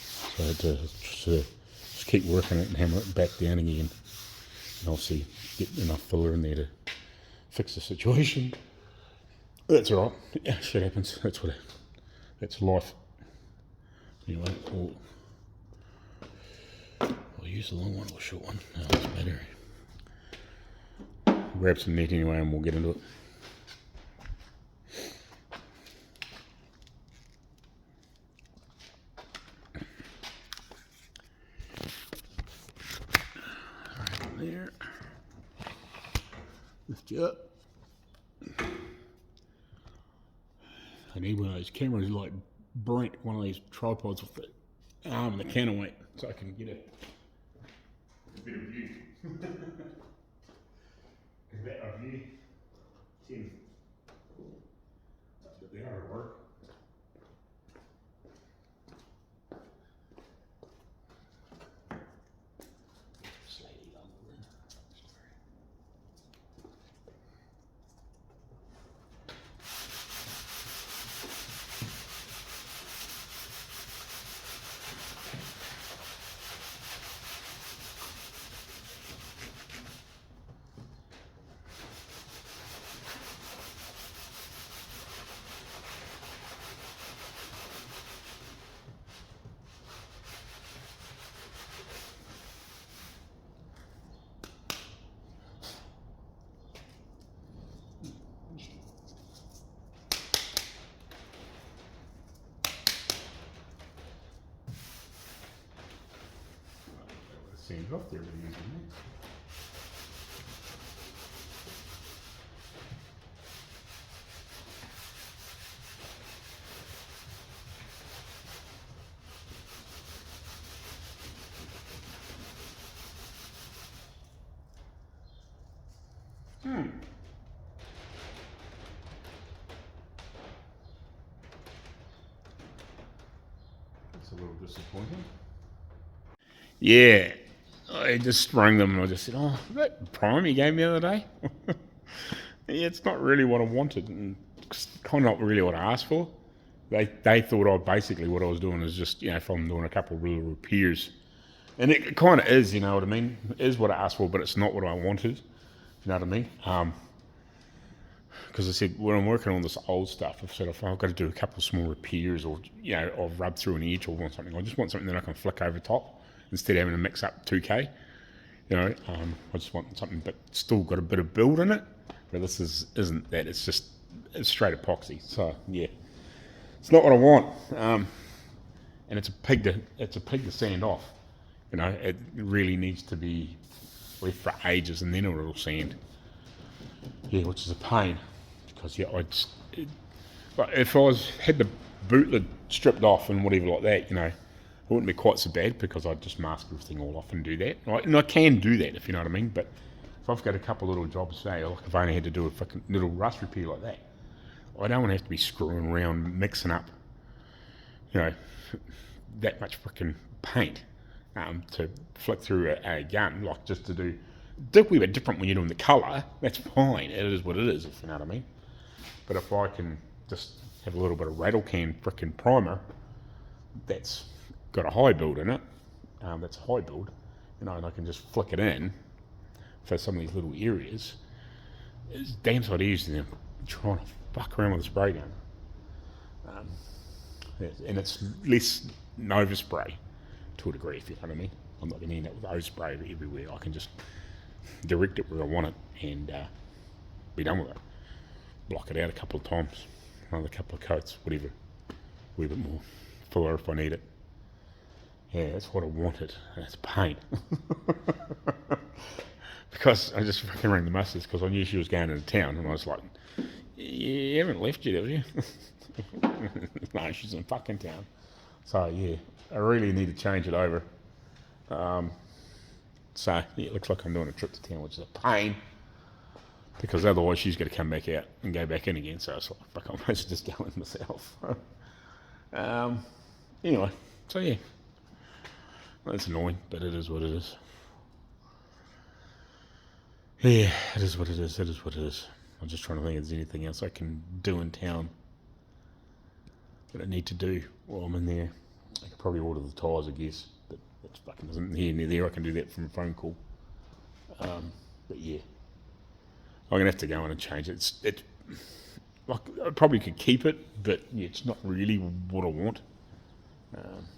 so I had to just keep working it and hammer it back down again, and I'll see, get enough filler in there to fix the situation. That's alright. Yeah, shit happens. That's life. Anyway, I'll use the long one or the short one. No, it's better. Grab some net anyway and we'll get into it. Right there. Lift you up. I need one of those cameras like Brent, one of these tripods with the arm and the counterweight, so I can get a bit of view. Is that a view? 10. That's a bit there, it'll work. Seems up there, isn't it? That's a little disappointing. Yeah. I just rang them and I just said, oh, that prime you gave me the other day? Yeah, it's not really what I wanted, and it's kind of not really what I asked for. They thought basically what I was doing is just, you know, if I'm doing a couple of little repairs And it kind of is, you know what I mean? It is what I asked for, but it's not what I wanted. You know what I mean? Because I said, when I'm working on this old stuff, I've said, if I've got to do a couple of small repairs or, you know, or rub through an edge tool or something, I just want something that I can flick over top instead of having to mix up 2K. You know, I just want something but still got a bit of build in it. But this isn't that. It's straight epoxy. So, yeah. It's not what I want. And it's a pig to sand off. You know, it really needs to be left for ages and then it'll sand. Yeah, which is a pain. Because, yeah, but if I had the boot lid stripped off and whatever like that, you know, it wouldn't be quite so bad because I'd just mask everything all off and do that. Right? And I can do that, if you know what I mean. But if I've got a couple little jobs, say, like if I only had to do a fucking little rust repair like that, I don't want to have to be screwing around, mixing up, you know, that much freaking paint to flick through a gun, like just to do. It'll be a bit different when you're doing the colour. That's fine. It is what it is, if you know what I mean. But if I can just have a little bit of rattle can freaking primer, that's got a high build in it. That's a high build, you know, and I can just flick it in for some of these little areas. It's damn sight easier than trying to fuck around with a spray gun. And it's less Nova spray to a degree, if you know what I mean. I'm not going to end up with O spray everywhere. I can just direct it where I want it and be done with it. Block it out a couple of times, another couple of coats, whatever. A wee bit more fuller if I need it. Yeah, that's what I wanted. That's pain. Because I just fucking rang the missus because I knew she was going into town and I was like, you haven't left yet, have you? No, she's in fucking town. So yeah, I really need to change it over. So yeah, it looks like I'm doing a trip to town, which is a pain. Because otherwise she's going to come back out and go back in again. So it's like, fuck, I might just go in myself. Anyway, so yeah. That's annoying, but it is what it is. Yeah, it is what it is. It is what it is. I'm just trying to think if there's anything else I can do in town that I need to do while I'm in there. I could probably order the tyres, I guess, but that's fucking isn't here near there. I can do that from a phone call. But yeah, I'm gonna have to go in and change it. It's like I probably could keep it, but yeah, it's not really what I want.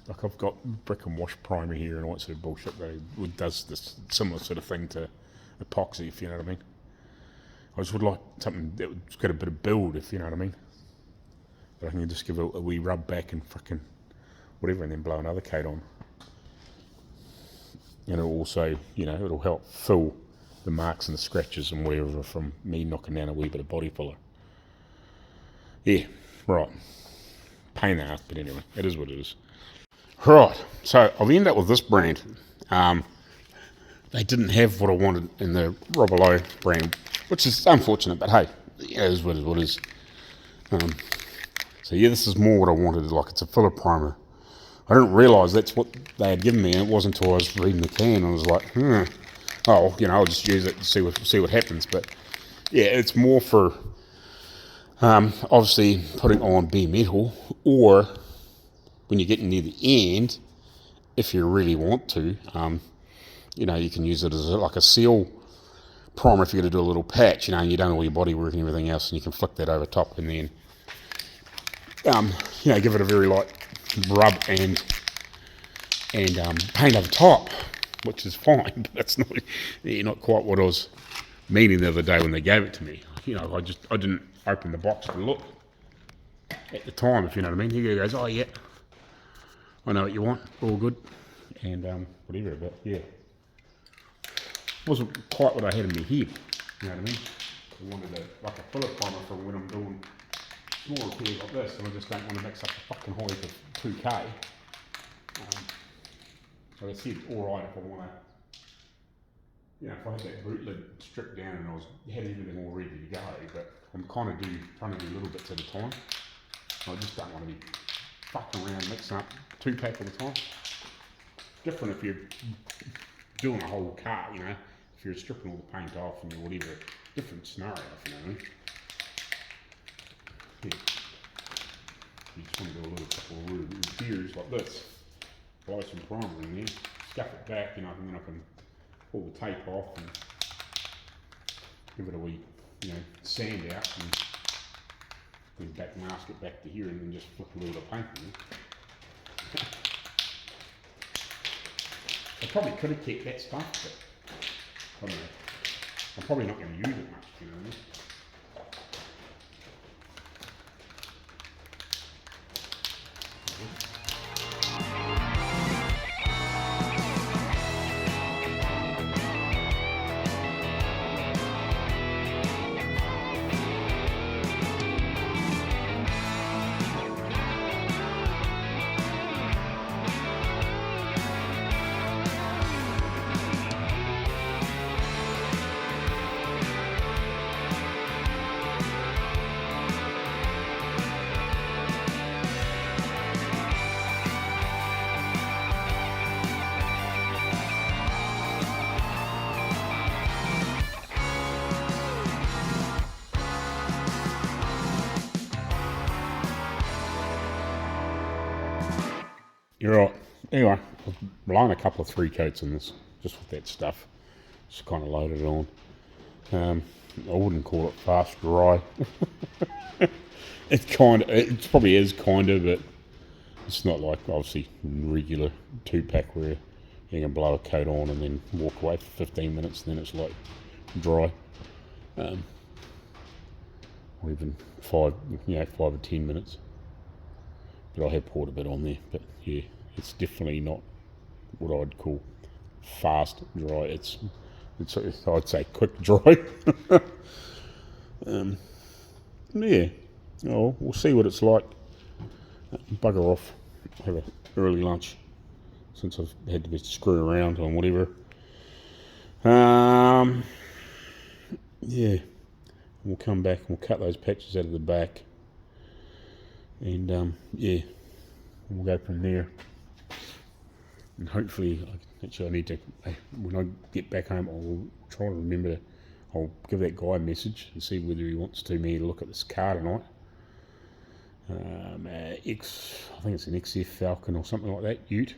Like I've got brick and wash primer here and all that sort of bullshit that does this similar sort of thing to epoxy, if you know what I mean. I just would like something that's got a bit of build, if you know what I mean. That I can just give a wee rub back and frickin' whatever and then blow another coat on. And it'll also, you know, it'll help fill the marks and the scratches and whatever from me knocking down a wee bit of body filler. Yeah, right. Pain in the ass, but anyway, it is what it is. Right, so I've ended up with this brand. They didn't have what I wanted in the Robolo brand, which is unfortunate, but hey, it is what it is. So yeah, this is more what I wanted, like it's a filler primer. I didn't realise that's what they had given me, and it wasn't until I was reading the can, and I was like, oh, you know, I'll just use it and see what happens. But yeah, it's more for obviously putting on bare metal, or when you're getting near the end, if you really want to, you know, you can use it as like a seal primer if you're going to do a little patch, you know, and you've done all your body work and everything else, and you can flick that over top and then, you know, give it a very light rub and paint over top, which is fine, but that's not quite what I was meaning the other day when they gave it to me. You know, I didn't open the box to look at the time, if you know what I mean. He goes, oh yeah, I know what you want, all good, and whatever, but yeah, wasn't quite what I had in my head, you know what I mean. I wanted like a filler primer for when I'm doing small repairs like this, and I just don't want to mix up the fucking height of 2K. So I said, alright if I want to, you know, if I had that boot lid stripped down and I had everything all ready to go, but I'm kind of trying to do little bits at a time. I just don't want to be fucking around mixing up 2K all the time. Different if you're doing a whole car, you know, if you're stripping all the paint off and whatever, different scenario, if you know what I mean. Yeah. You just want to do a little couple of repairs like this. Blow some primer in there, scuff it back, and then I can pull the tape off and give it a wee, sand out, and then back mask it back to here, and then just flip a little bit of paint in. I probably could have kept that stuff, but I don't know. I'm probably not going to use it much, you know what I mean? You're right. Anyway, I've blown a couple of 3 coats in this, just with that stuff. Just kind of loaded it on. I wouldn't call it fast dry. It probably is kind of, but it's not like obviously regular 2-pack where you can blow a coat on and then walk away for 15 minutes, and then it's like dry. Or even 5 or 10 minutes. But I have poured a bit on there, but yeah, it's definitely not what I'd call fast dry. It's I'd say quick dry. Yeah, we'll see what it's like. Bugger off, have an early lunch since I've had to be screwing around on whatever. Yeah, we'll come back and we'll cut those patches out of the back. And yeah, we'll go from there. And hopefully, I need to, when I get back home, I'll try to remember I'll give that guy a message and see whether he wants me to look at this car tonight. I think it's an XF Falcon or something like that, Ute.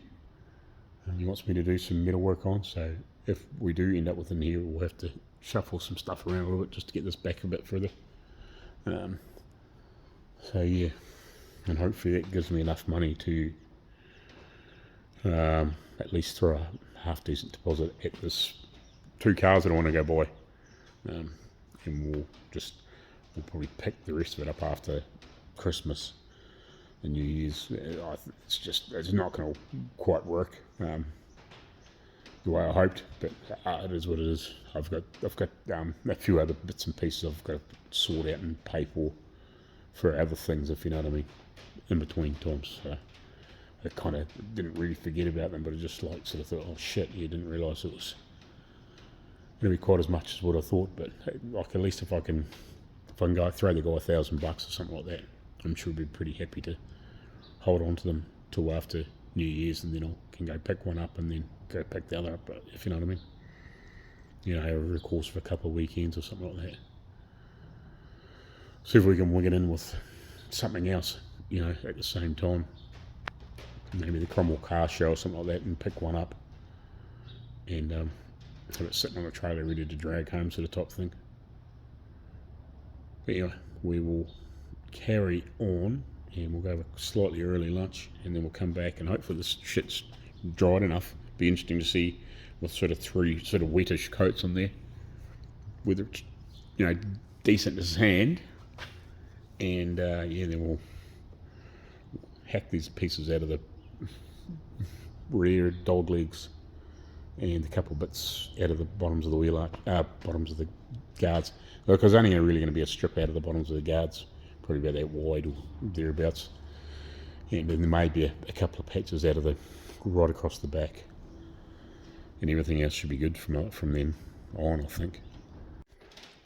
He wants me to do some metal work on, so if we do end up with in here, we'll have to shuffle some stuff around a little bit just to get this back a bit further. So yeah. And hopefully that gives me enough money to at least throw a half decent deposit at this 2 cars that I want to go buy. And we'll probably pick the rest of it up after Christmas and New Year's. It's not going to quite work the way I hoped, but it is what it is. I've got a few other bits and pieces I've got to sort out and pay for other things, if you know what I mean, in between times. So I kind of didn't really forget about them, but I just sort of thought, oh shit, you didn't realise it was going to be quite as much as what I thought. But at least if I can go throw the guy $1,000 or something like that, I'm sure he'll be pretty happy to hold on to them till after New Year's, and then I can go pick one up and then go pick the other up, if you know what I mean. Over the course of a couple of weekends or something like that. See if we can wing it in with something else, at the same time. Maybe the Cromwell car show or something like that, and pick one up and have it sitting on the trailer ready to drag home, sort of top thing. But anyway, we will carry on and we'll go have a slightly early lunch, and then we'll come back and hopefully this shit's dried enough. Be interesting to see with sort of 3 sort of wettish coats on there, whether it's decent as hand. And then we'll hack these pieces out of the rear dog legs and a couple of bits out of the bottoms of the wheel arch, bottoms of the guards. Because only really going to be a strip out of the bottoms of the guards, probably about that wide or thereabouts. And then there may be a couple of patches out of right across the back. And everything else should be good from then on, I think.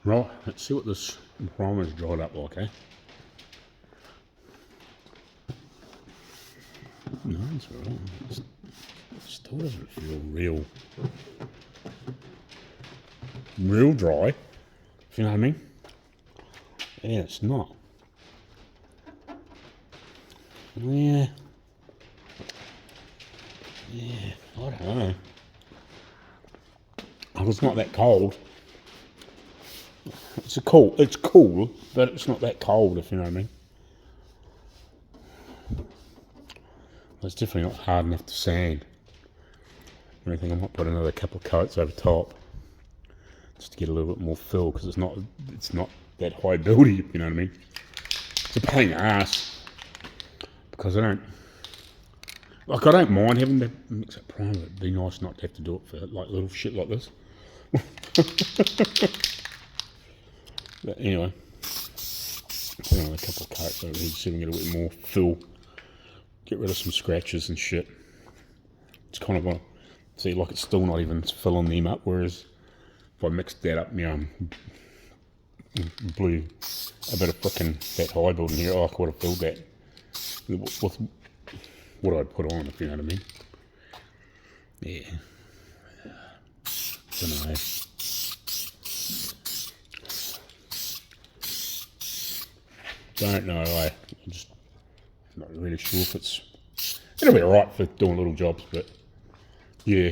Right, let's see what this primer's dried up like, eh? No, it's alright. It still doesn't feel real dry, if you know what I mean. Yeah, it's not. Yeah, Yeah, I don't know. It's not that cold. It's cool, but it's not that cold, if you know what I mean. It's definitely not hard enough to sand. I think I might put another couple of coats over top, just to get a little bit more fill, because it's not that high buildy, if you know what I mean. It's a pain in the ass, because I don't mind having to mix up primer. It'd be nice not to have to do it for like little shit like this. But anyway, put on a couple of coats over here, so we can get a bit more fill, get rid of some scratches and shit. It's kind of see, like it's still not even filling them up, whereas if I mixed that up, blew a bit of frickin' that high build in here, I could have filled that with what I'd put on, if you know what I mean. Yeah. Don't know. Don't know. I'm just not really sure if it'll be alright for doing little jobs, but yeah.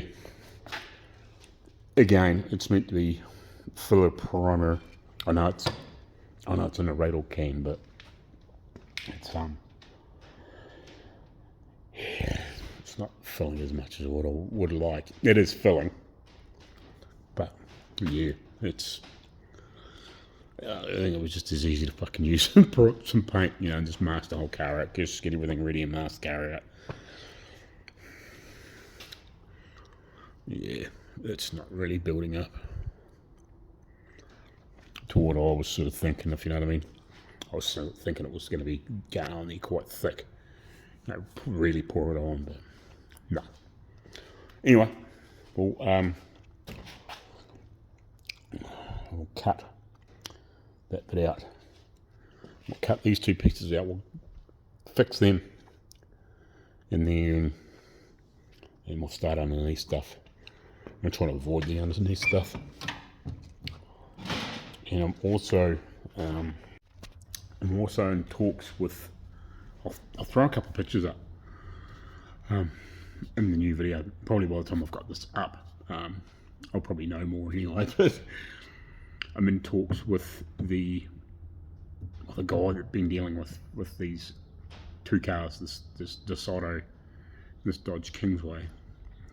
Again, it's meant to be filler primer. I know it's in a radal can, but it's it's not filling as much as what I would like. It is filling, but yeah, it's. I think it was just as easy to fucking use some paint, and just mask the whole car out, just get everything ready and mask the car out. Yeah, it's not really building up to what I was sort of thinking, if you know what I mean. I was sort of thinking it was going to be going on there quite thick. Really pour it on, but no. Anyway, we'll cut that bit out. We'll cut these two pieces out. We'll fix them, and then we'll start underneath stuff. I'm trying to avoid the underneath stuff. And I'm also in talks with. I'll throw a couple of pictures up in the new video. Probably by the time I've got this up, I'll probably know more anyway. But I'm in talks with the guy that's been dealing with these two cars, this DeSoto, this Dodge Kingsway.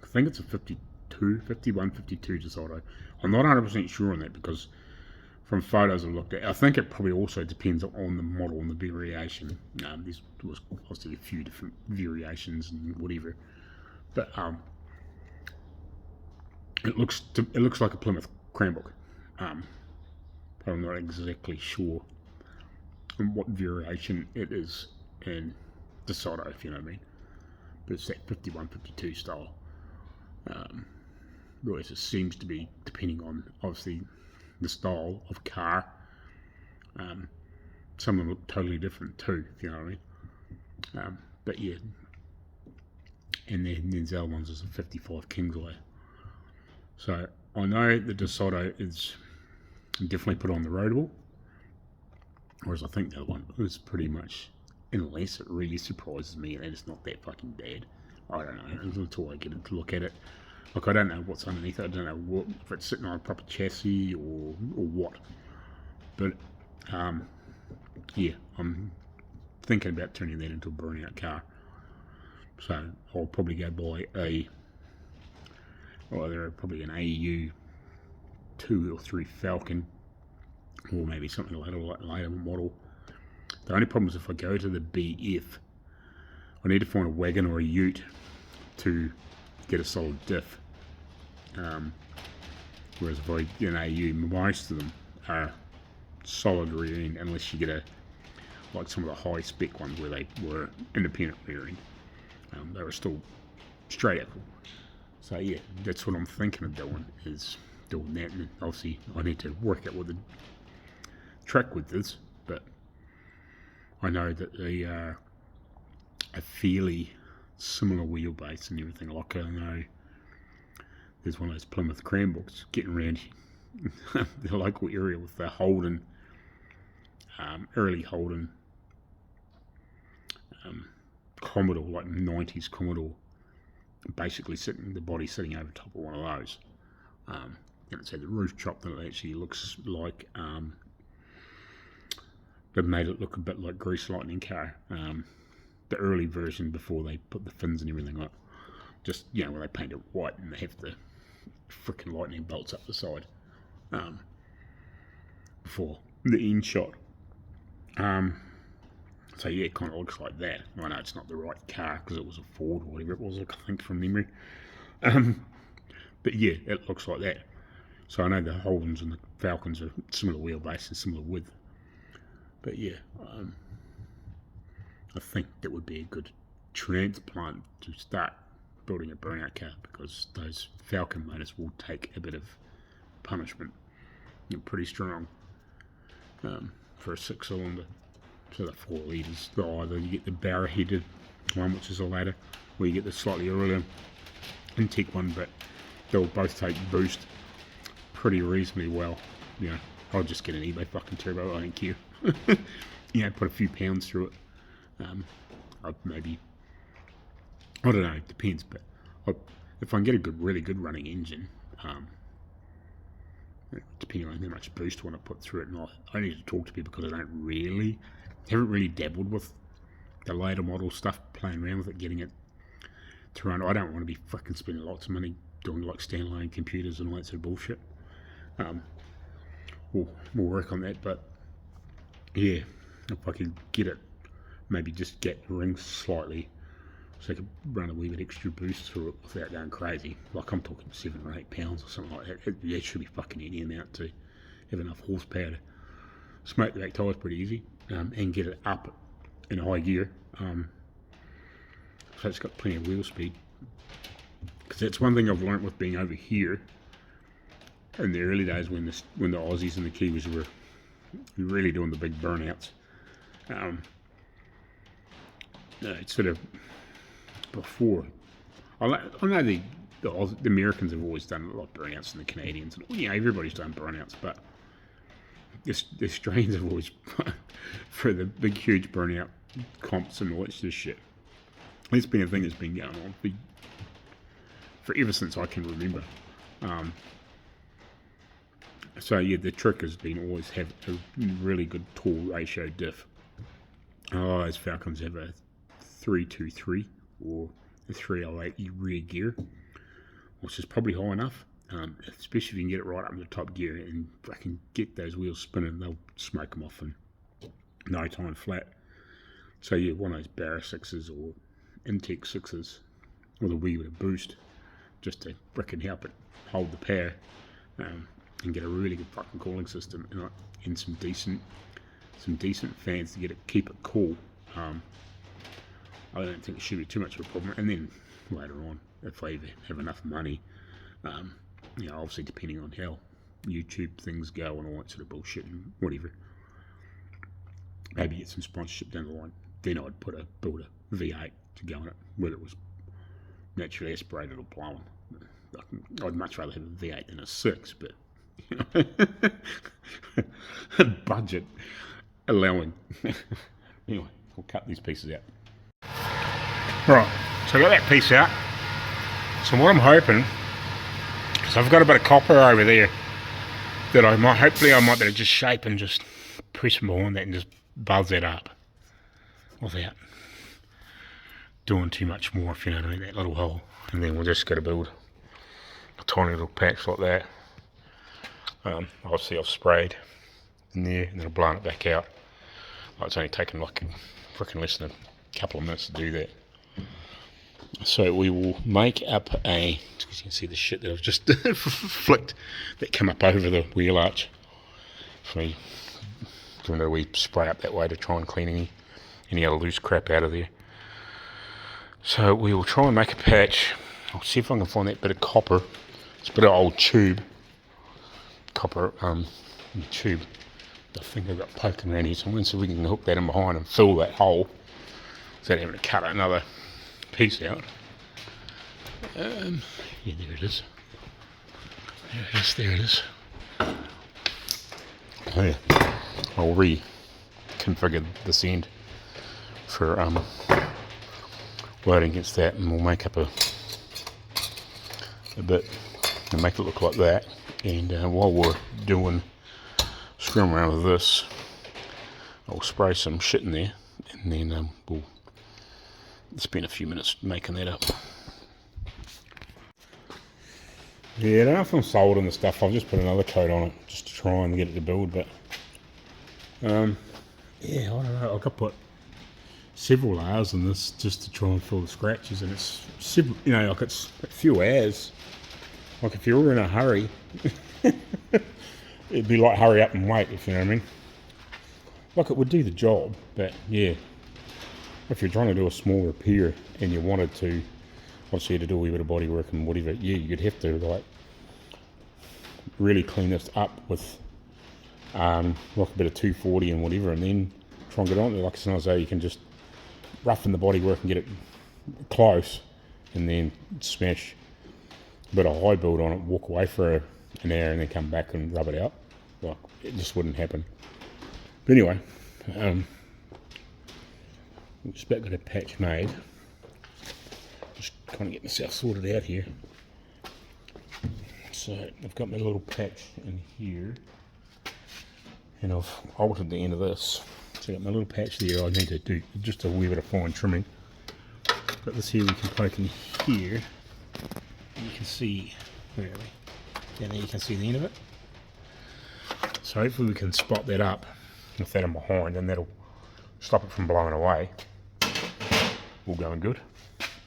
I think it's a 51, 52 DeSoto. I'm not 100% sure on that, because from photos I've looked at, I think it probably also depends on the model and the variation. There's obviously a few different variations and whatever, but it looks like a Plymouth Cranbrook. But I'm not exactly sure on what variation it is in DeSoto, if you know what I mean. But it's that 51, 52 style. Whereas it seems to be, depending on obviously the style of car, some of them look totally different too, if you know what I mean. But yeah, and then the other ones is a 55 Kingsway. So I know the DeSoto is definitely put on the roadable, whereas I think the other one is pretty much, unless it really surprises me and it's not that fucking bad. I don't know until I get to look at it. Like, I don't know what's underneath it. I don't know if it's sitting on a proper chassis or what. But yeah, I'm thinking about turning that into a burnout car. So I'll probably go buy either probably an AU 2 or 3 Falcon, or maybe something later model. The only problem is if I go to the BF, I need to find a wagon or a ute to get a solid diff. Whereas if I get an AU, most of them are solid rear end, unless you get like some of the high spec ones where they were independent rear end. They were still straight axle. So yeah, that's what I'm thinking of doing, is doing that. And obviously I need to work out what the track width is, but I know that they are a fairly similar wheelbase and everything. Like, I know there's one of those Plymouth Cranbrooks getting around the local area with the Holden, early Holden Commodore, like 90s Commodore basically the body sitting over top of one of those. And it's had the roof chopped, and it actually looks like they've made it look a bit like Grease Lightning car. The early version before they put the fins and everything up. Just, you know, when they paint it white and they have the freaking lightning bolts up the side for the end shot. So yeah, it kind of looks like that. I know it's not the right car because it was a Ford or whatever it was, I think, from memory. But yeah, it looks like that. So I know the Holdens and the Falcons are similar wheelbase and similar width. But yeah, I think that would be a good transplant to start building a burnout car, because those Falcon motors will take a bit of punishment. You're pretty strong for a 6-cylinder. So the 4 litres, either you get the barrel headed one, which is a ladder, or you get the slightly earlier intake one, but they'll both take boost pretty reasonably well. You know, I'll just get an eBay fucking turbo, I don't care. You know, put a few pounds through it. I'd maybe, I don't know, it depends, but if I can get a really good running engine, depending on how much boost I want to put through it, and I need to talk to people because I haven't really dabbled with the later model stuff, playing around with it, getting it to run. I don't want to be fucking spending lots of money doing like standalone computers and all that sort of bullshit. We'll work on that, but yeah, if I could get it, maybe just get the rings slightly so I could run a wee bit extra boost through it without going crazy. Like I'm talking 7 or 8 pounds or something like that. That should be fucking any amount to have enough horsepower to smoke the back tyres pretty easy, and get it up in high gear. So it's got plenty of wheel speed. Because that's one thing I've learnt with being over here in the early days when the Aussies and the Kiwis were really doing the big burnouts. It's sort of before. I know the Americans have always done a lot of burnouts, and the Canadians, and you know, everybody's done burnouts, but the Australians have always for the big huge burnout comps and all that sort of shit. It's been a thing that's been going on for ever since I can remember. So yeah, the trick has been always have a really good tool ratio diff. Those Falcons have a 323 or a 308 rear gear, which is probably high enough, especially if you can get it right up in the top gear and fucking get those wheels spinning. They'll smoke them off in no time flat. So yeah, one of those Barra 6s or Intech 6s with a wee bit of boost just to frickin' help it hold the power, and get a really good fucking cooling system and some decent fans to keep it cool. I don't think it should be too much of a problem. And then later on, if I have enough money, you know, obviously depending on how YouTube things go and all that sort of bullshit and whatever, maybe get some sponsorship down the line. Then I'd build a V8 to go in it, whether it was naturally aspirated or blown. I'd much rather have a V8 than a 6, but you know, budget allowing. Anyway, I'll cut these pieces out. Right, so I got that piece out. So what I'm hoping, because I've got a bit of copper over there that hopefully I might be able to just shape and just press behind that and just buzz that up without doing too much more, if you know what I mean, that little hole. And then we're just going to build a tiny little patch like that. Obviously I've sprayed in there and then I've blown it back out. It's only taken like freaking less than a couple of minutes to do that. So we will make up you can see the shit that I've just flicked that come up over the wheel arch. So we spray up that way to try and clean any other loose crap out of there. So we will try and make a patch. I'll see if I can find that bit of copper. It's a bit of old tube. Copper tube. I think I've got poking around here somewhere, so we can hook that in behind and fill that hole without having to cut another piece out. Yeah, there it is. There it is. Oh yeah, I'll reconfigure this end for loading against that, and we'll make up a a bit and make it look like that. And while we're screwing around with this, I'll spray some shit in there, and then we'll spend a few minutes making that up. Yeah, I don't know if I'm sold on the stuff. I've just put another coat on it just to try and get it to build, but yeah, I don't know. I could put several layers in this just to try and fill the scratches, and it's several, you know, like it's a few hours. Like if you were in a hurry, it'd be like hurry up and wait, if you know what I mean. Like it would do the job, but yeah, if you're trying to do a small repair and you wanted to, obviously you had to do a wee bit of body work and whatever, yeah, you'd have to like really clean this up with like a bit of 240 and whatever, and then try and get on there. Like as though you can just roughen the body work and get it close, and then smash a bit of high build on it, walk away for an hour, and then come back and rub it out. Like it just wouldn't happen. But anyway, just about got a patch made. Just kind of get myself sorted out here. So I've got my little patch in here, and I've altered the end of this. So I've got my little patch there. I need to do just a wee bit of fine trimming. Got this here we can poke in here. And you can see, where are we? Down there you can see the end of it. So hopefully we can spot that up with that in behind, and that'll stop it from blowing away. All going good.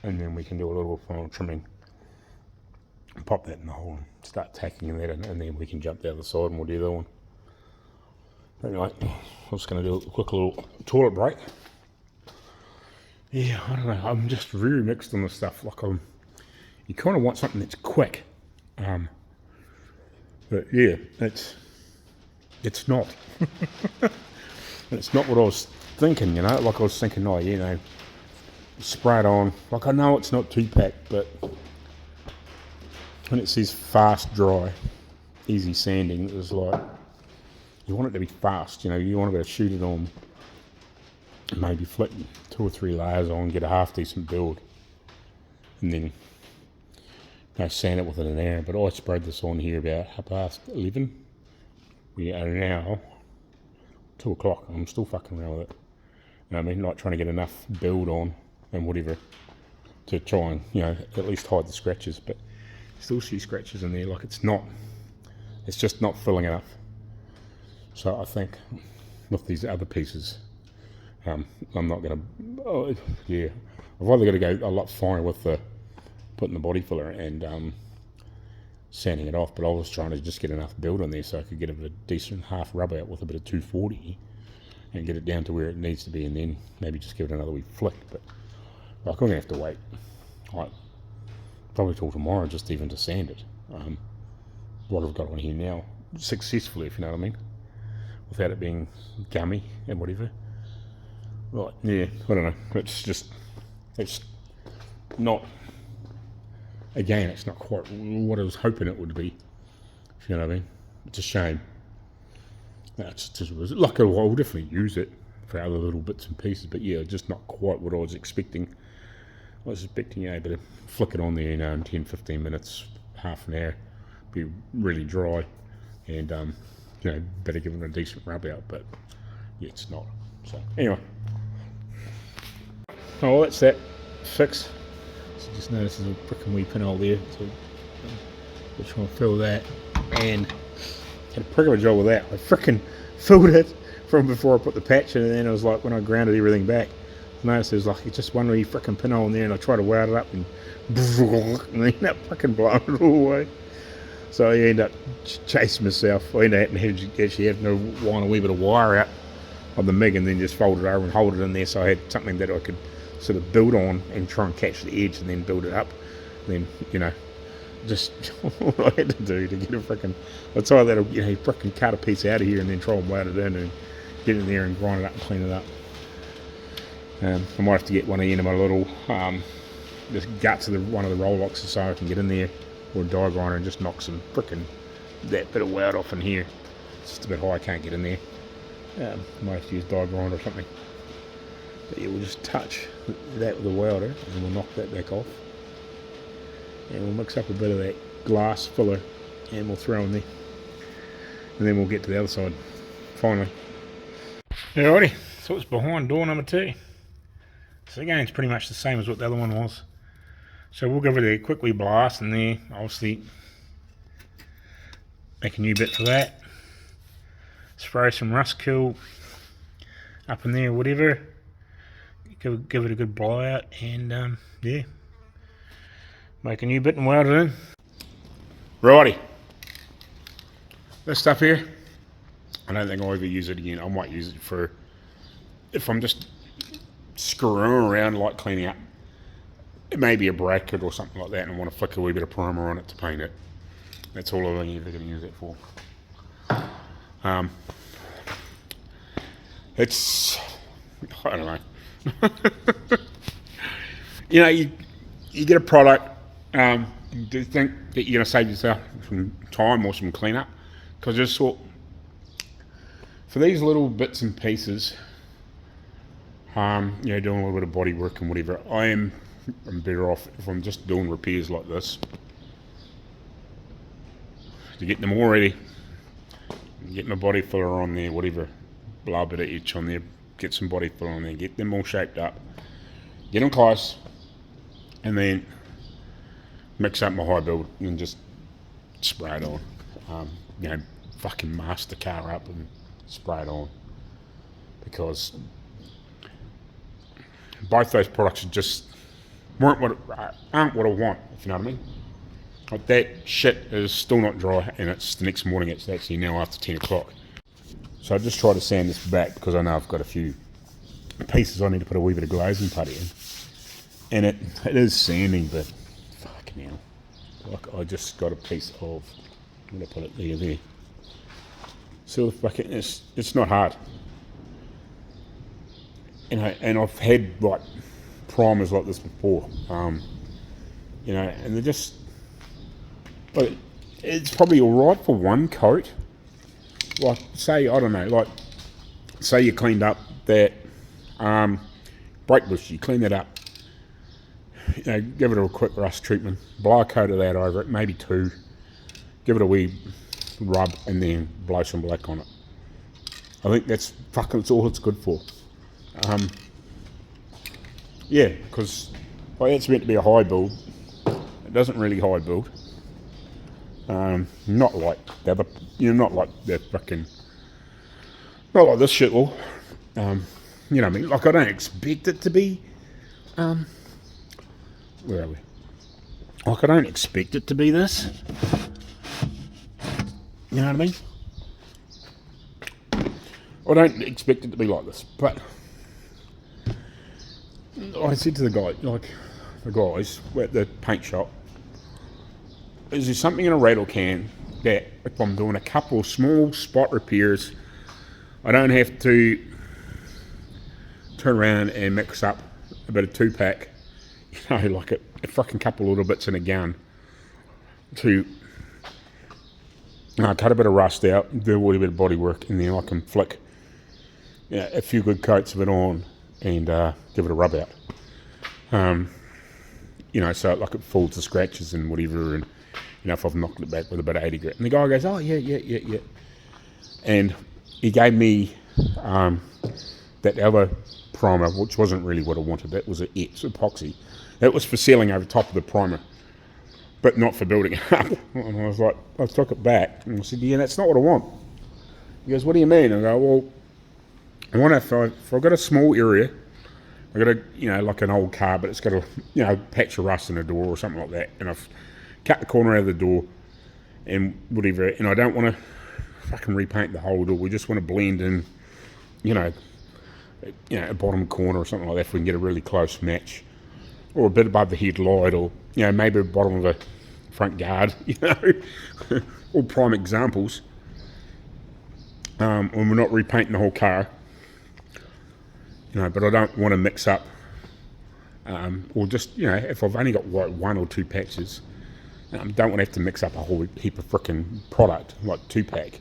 And then we can do a little final trimming and pop that in the hole and start tacking in that, and then we can jump the other side and we'll do the other one. But anyway, I'm just going to do a quick little toilet break. Yeah, I don't know, I'm just very mixed on this stuff. Like you kind of want something that's quick. But yeah, it's not. It's not what I was thinking, you know. Like I was thinking, oh, you know, spray it on. Like I know it's not 2-pack, but when it says fast dry, easy sanding, it's like you want it to be fast, you know. You want to be able to shoot it on, maybe flick 2 or 3 layers on, get a half decent build, and then you know, sand it within an hour. But I sprayed this on here about 11:30. We are now 2 o'clock. I'm still fucking around with it. You know what I mean? Like trying to get enough build on and whatever to try and, you know, at least hide the scratches. But still see scratches in there. Like it's just not filling enough. So I think with these other pieces, I'm not going to, yeah, I've either got to go a lot finer with the putting the body filler and sanding it off, but I was trying to just get enough build on there so I could get a decent half rub out with a bit of 240 and get it down to where it needs to be, and then maybe just give it another wee flick. But like, I'm going to have to wait like probably till tomorrow just even to sand it. What I've got on here now successfully, if you know what I mean, without it being gummy and whatever. Right, yeah, I don't know, it's not, again, it's not quite what I was hoping it would be, if you know what I mean. It's a shame. It's just, like, I'll definitely use it for other little bits and pieces, but yeah, just not quite what I was expecting. I was expecting, you know, to flick it on there, you know, in 10-15 minutes, half an hour, be really dry, and you know, better give it a decent rub out, but yeah, it's not. So anyway, oh, well, that's that fix. So just notice there's a frickin' wee pinhole there, so we'll try and fill that, and had a prick of a job with that. I frickin' filled it from before I put the patch in, and then it was like when I grounded everything back, I noticed there's like just one wee frickin' pinhole in there, and I tried to weld it up, and I ended up fucking blowing it all away. So I ended up chasing myself. I ended up actually having to wind a wee bit of wire out of the MIG and then just fold it over and hold it in there, so I had something that I could sort of build on and try and catch the edge and then build it up. Then, you know, just what I had to do to get a frickin', it's either that, you know, frickin' cut a piece out of here and then try and weld it in and get in there and grind it up and clean it up. I might have to get one of the end of my little the guts of one of the roll locks so I can get in there, or a die grinder, and just knock some frickin' that bit of weld off in here. It's just a bit high, I can't get in there. I might have to use die grinder or something. But yeah, we'll just touch that with the welder and we'll knock that back off. And we'll mix up a bit of that glass filler and we'll throw in there. And then we'll get to the other side, finally. Alrighty, so it's behind door number 2. So again, it's pretty much the same as what the other one was. So we'll give it a quick wee blast in there, obviously make a new bit for that. Spray some rust kill up in there, whatever. Give it a good blowout and yeah, make a new bit and weld it in. Righty, this stuff here, I don't think I'll ever use it again. I might use it for if I'm just screwing around like cleaning up. It may be a bracket or something like that and I want to flick a wee bit of primer on it to paint it. That's all I'm ever going to use it for. It's, I don't know. You know, you get a product, you do think that you're going to save yourself some time or some cleanup. Because I just thought, for these little bits and pieces, you know, doing a little bit of body work and whatever, I'm better off if I'm just doing repairs like this. To get them all ready, get my body filler on there, whatever, blow a bit of itch on there, get some body filler on there, get them all shaped up, get them close, and then mix up my high build and just spray it on. You know, fucking mask the car up and spray it on, because both those products just aren't what I want, if you know what I mean. Like, that shit is still not dry and it's the next morning. It's actually now after 10 o'clock. So I just try to sand this back because I know I've got a few pieces I need to put a wee bit of glazing putty in. And it is sanding, but fucking hell. Like, I just got a piece of, I'm going to put it there. So the fucking, it's not hard. You know, and I've had like primers like this before. You know, and they're just, but it's probably alright for one coat. Like, say, I don't know, like, say you cleaned up that brake bush, you clean that up, you know, give it a quick rust treatment, blow a coat of that over it, maybe 2, give it a wee rub, and then blow some black on it. I think that's all it's good for. Yeah, because like, it's meant to be a high build. It doesn't really high build. Not like the other, you know, not like the fucking, not like this shit will. You know what I mean? Like, I don't expect it to be, where are we? Like, I don't expect it to be this. You know what I mean? I don't expect it to be like this, but I said to the guy, like, the guys at the paint shop, is there something in a rattle can that if I'm doing a couple of small spot repairs, I don't have to turn around and mix up a bit of 2-pack, you know, like a fucking couple of little bits in a gun to cut a bit of rust out, do a little bit of body work, and then I can flick, you know, a few good coats of it on and give it a rub out. You know, so like it falls to scratches and whatever, and you know, if I've knocked it back with a bit of 80 grit. And the guy goes, oh, yeah. And he gave me that other primer, which wasn't really what I wanted. That was an epoxy. It was for sealing over top of the primer, but not for building it up. And I was like, I took it back and I said, yeah, that's not what I want. He goes, what do you mean? I go, well, I want to, if I've got a small area, I've got a, you know, like an old car, but it's got a, you know, patch of rust in the door or something like that, and I've cut the corner out of the door and whatever, and I don't want to fucking repaint the whole door. We just want to blend in, you know, a bottom corner or something like that if we can get a really close match, or a bit above the headlight, or, you know, maybe the bottom of a front guard, you know, all prime examples. When we're not repainting the whole car, you know, but I don't want to mix up, or just, you know, if I've only got like 1 or 2 patches, don't want to have to mix up a whole heap of frickin' product, like 2-pack,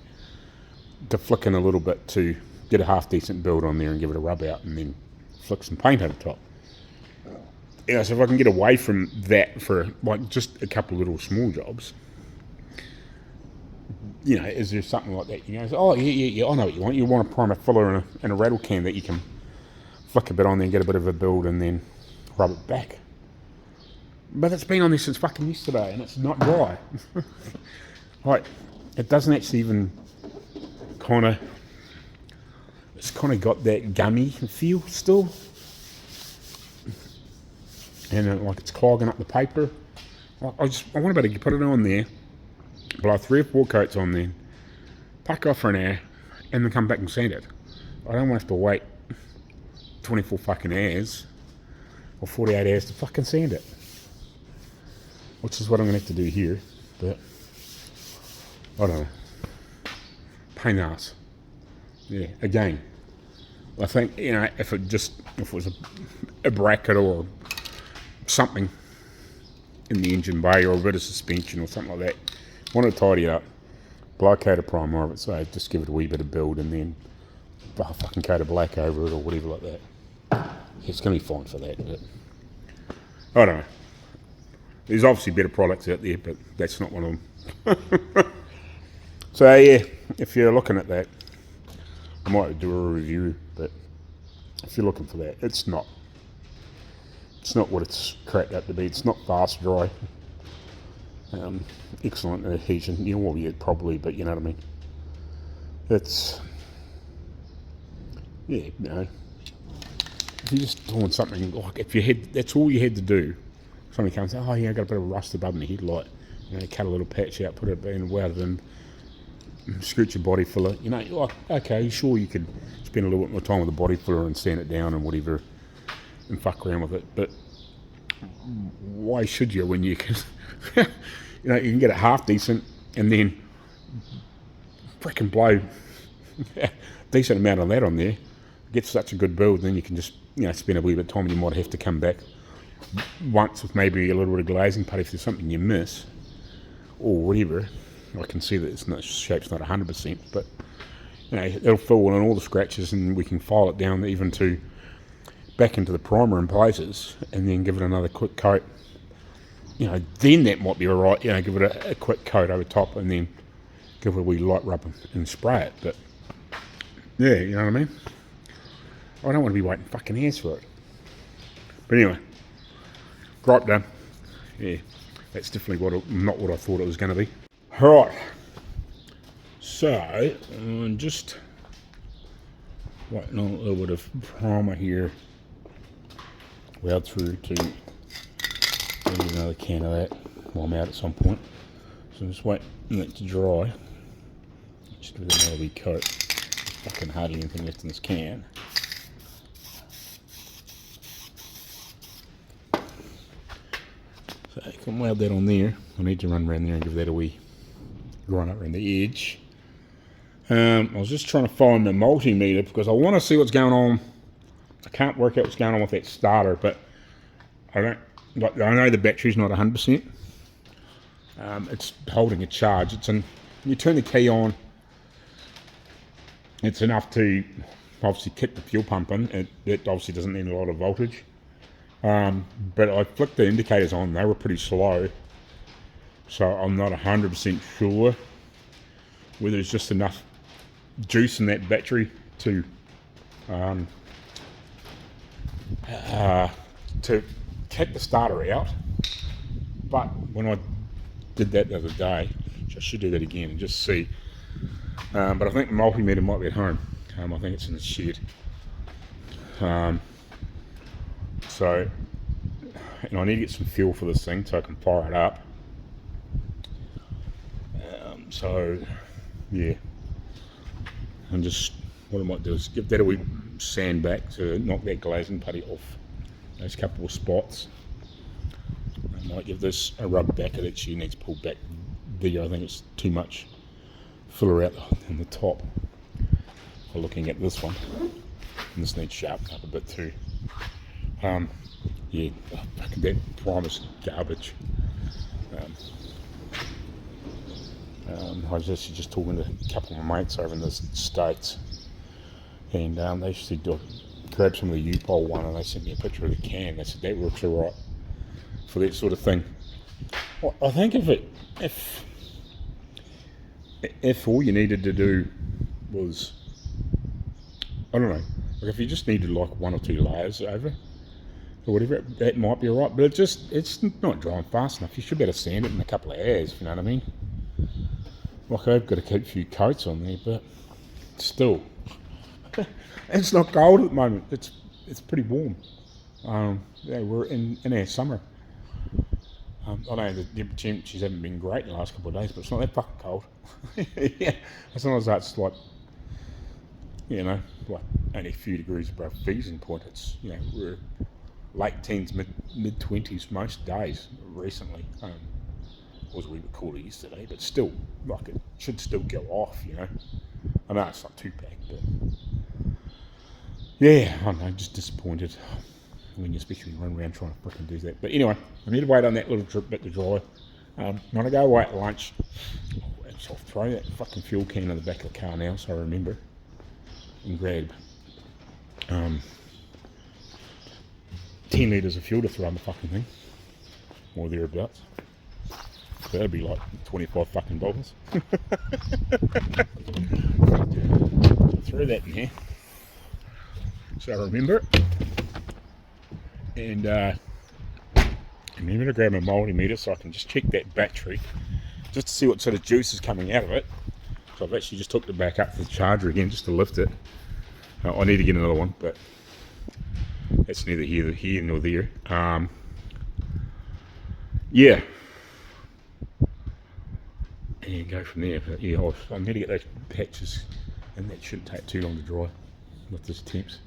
to flick in a little bit to get a half decent build on there and give it a rub out and then flick some paint over top. Yeah, so if I can get away from that for like just a couple of little small jobs, you know, is there something like that? You know, oh yeah, I know what you want. You want a primer filler and a rattle can that you can flick a bit on there and get a bit of a build and then rub it back. But it's been on there since fucking yesterday and it's not dry. Like, it doesn't actually even it's kind of got that gummy feel still. And like it's clogging up the paper. I want to be able to put it on there, blow 3 or 4 coats on there, pack off for an hour, and then come back and sand it. I don't want to have to wait 24 fucking hours or 48 hours to fucking sand it. Which is what I'm going to have to do here, but I don't know. Pain in the ass. Yeah, again, I think, you know, if it was a bracket or something in the engine bay or a bit of suspension or something like that, want to tidy it up, blow a coat of primer over it, so just give it a wee bit of build and then a fucking coat of black over it or whatever like that. It's going to be fine for that, but I don't know. There's obviously better products out there, but that's not one of them. So yeah, if you're looking at that, I might do a review, but if you're looking for that, it's not what it's cracked up to be. It's not fast dry. Excellent adhesion. You know, well, yeah, probably, but you know what I mean. It's, yeah, you know, if you're just doing something like that's all you had to do. Somebody comes, oh yeah, I got a bit of rust above my headlight. You know, cut a little patch out, put it in, weld it in, screw your body filler. You know, like, okay, sure, you could spend a little bit more time with the body filler and sand it down and whatever, and fuck around with it. But why should you when you can, you know, you can get it half decent and then freaking blow a decent amount of that on there, get such a good build, then you can just, you know, spend a wee bit of time and you might have to come back once with maybe a little bit of glazing putty if there's something you miss or whatever. I can see that it's not, shape's not 100%, but you know, it'll fill in all the scratches and we can file it down even to back into the primer in places and then give it another quick coat. You know, then that might be alright, you know, give it a quick coat over top and then give it a wee light rub and spray it. But yeah, you know what I mean? I don't want to be waiting fucking hours for it. But anyway, gripe done. Yeah, that's definitely not what I thought it was going to be. Right, so I'm just waiting on a little bit of primer here. Weld through to maybe another can of that while I'm out at some point. So I'm just waiting it to dry. Just give it another wee coat. Fucking hardly anything left in this can. So I can weld that on there. I need to run around there and give that a wee grind up around the edge. I was just trying to find the multimeter because I want to see what's going on. I can't work out what's going on with that starter, but I know the battery's not 100%. It's holding a charge. When you turn the key on, it's enough to obviously kick the fuel pump in. It obviously doesn't need a lot of voltage. But I flicked the indicators on, they were pretty slow. So I'm not 100% sure whether there's just enough juice in that battery to kick the starter out. But when I did that the other day, I should do that again and just see. But I think the multimeter might be at home. I think it's in the shed. So, and I need to get some fuel for this thing so I can fire it up. So, yeah. And just, what I might do is give that a wee sand back to knock that glazing putty off those couple of spots. I might give this a rub back. It actually needs pulled back there. I think it's too much filler out on the top. While looking at this one. And this needs sharpened up a bit too. Yeah, that primer's garbage. I was actually just talking to a couple of my mates over in the States, and they actually grabbed some of the U-Pole one and they sent me a picture of the can. They said that works alright for that sort of thing. Well, I think if all you needed to do was, I don't know, like if you just needed like 1 or 2 layers over or whatever, that might be alright, but it's not drying fast enough. You should be able to sand it in a couple of hours, if you know what I mean. Like I've got to keep a few coats on there, but still, it's not cold at the moment. It's pretty warm. Yeah, we're in our summer. I know the temperatures haven't been great in the last couple of days, but it's not that fucking cold. Yeah, as long as that's like, you know, like only a few degrees above freezing point. It's, you know, we're late teens, mid 20s most days recently. It was a wee bit cooler yesterday, but still, like it should still go off, you know. I know it's not too bad, but yeah, I don't know, just disappointed when you especially run around trying to fucking do that. But anyway, I need to wait on that little drip bit to dry. I'm gonna go away at lunch. I'll throw that fucking fuel can in the back of the car now, so I remember, and grab 10 litres of fuel to throw in the fucking thing, or thereabouts. So that'd be like $25 fucking dollars. Throw that in here, so I remember. And remember to grab my multimeter so I can just check that battery, just to see what sort of juice is coming out of it. So I've actually just hooked it back up to the charger again just to lift it. I need to get another one, but that's neither here nor there. Yeah. And go from there. But yeah, I need to get those patches, and that shouldn't take too long to dry with this temps.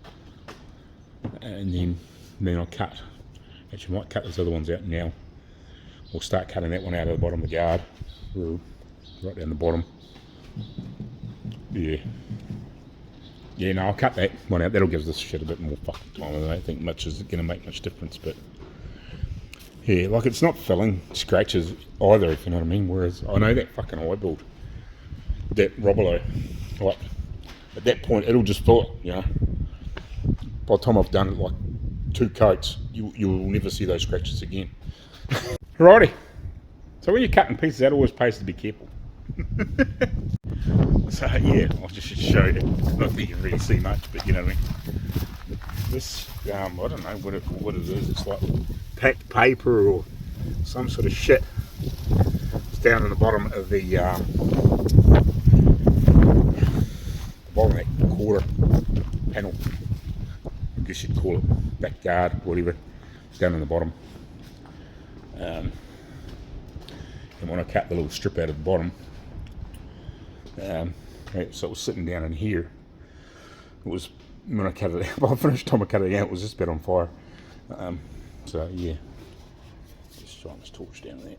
And then I'll cut. Actually, I might cut those other ones out now. We'll start cutting that one out of the bottom of the guard, right down the bottom. Yeah. Yeah, no, I'll cut that one out. That'll give this shit a bit more fucking time. I don't think much is going to make much difference, but yeah, like it's not filling scratches either, if you know what I mean. Whereas I know that fucking high build, that Robolo, like at that point it'll just fill it, you know. By the time I've done it like 2 coats, you'll never see those scratches again. Righty. So when you're cutting pieces, that always pays to be careful. So yeah, I'll just show you. Not that you can really see much, but you know what I mean. This, I don't know what it is. It's like packed paper or some sort of shit. It's down in the bottom of the bottom of that quarter panel. I guess you'd call it backyard, whatever. It's down in the bottom. And when I cut the little strip out of the bottom, so it was sitting down in here. It was, when I cut it out, by the first time I cut it out, it was just a bit on fire. So yeah, just shine this torch down there.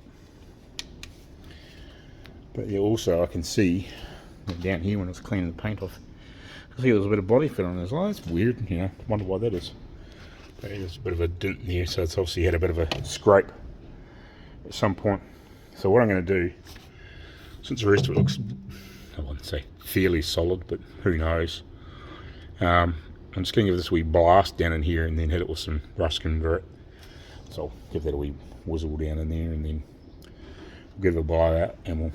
But yeah, also I can see down here when I was cleaning the paint off, I see there was a bit of body fit on it. I was like, oh, that's weird, you know, I wonder why that is. But there's a bit of a dent there, so it's obviously had a bit of a scrape at some point. So what I'm going to do, since the rest of it looks, I wouldn't say fairly solid, but who knows, I'm just going to give this a wee blast down in here and then hit it with some rust convert. So I'll give that a wee whizzle down in there, and then we'll give it a blow out, and we'll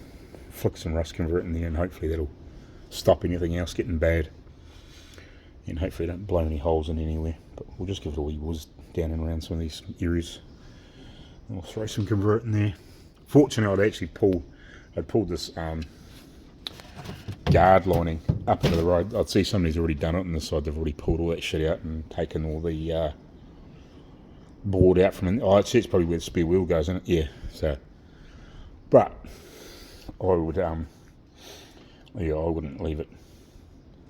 flick some rust convert in there, and hopefully that'll stop anything else getting bad, and hopefully don't blow any holes in anywhere. But we'll just give it a wee whiz down and around some of these areas, and we'll throw some convert in there. Fortunately, I'd pulled this guard lining up into the road. I'd see somebody's already done it on the side. They've already pulled all that shit out and taken all the board out from it. Oh, it's probably where the spare wheel goes, isn't it? Yeah. So, but I would, yeah, I wouldn't leave it.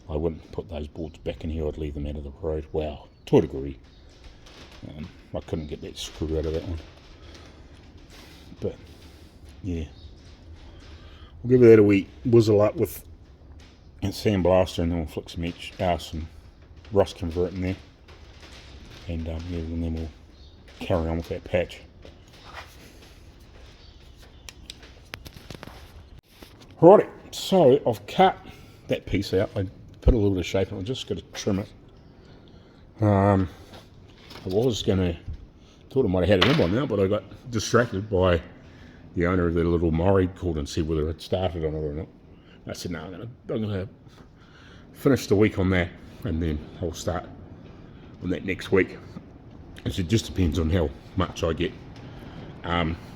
I wouldn't put those boards back in here. I'd leave them out of the road. Wow, to a degree. I couldn't get that screw out of that one. But yeah, we'll give that a wee whizzle up with a sandblaster, and then we'll flick some rust convert in there, and yeah, and then we'll carry on with that patch. Righty, so I've cut that piece out. I put a little bit of shape on it. I'm just going to trim it. I was gonna, thought I might have had it in by now, but I got distracted by the owner of the little Murray, called and see whether it started on it or not. I said, no, I'm gonna finish the week on that, and then I'll start on that next week. So it just depends on how much I get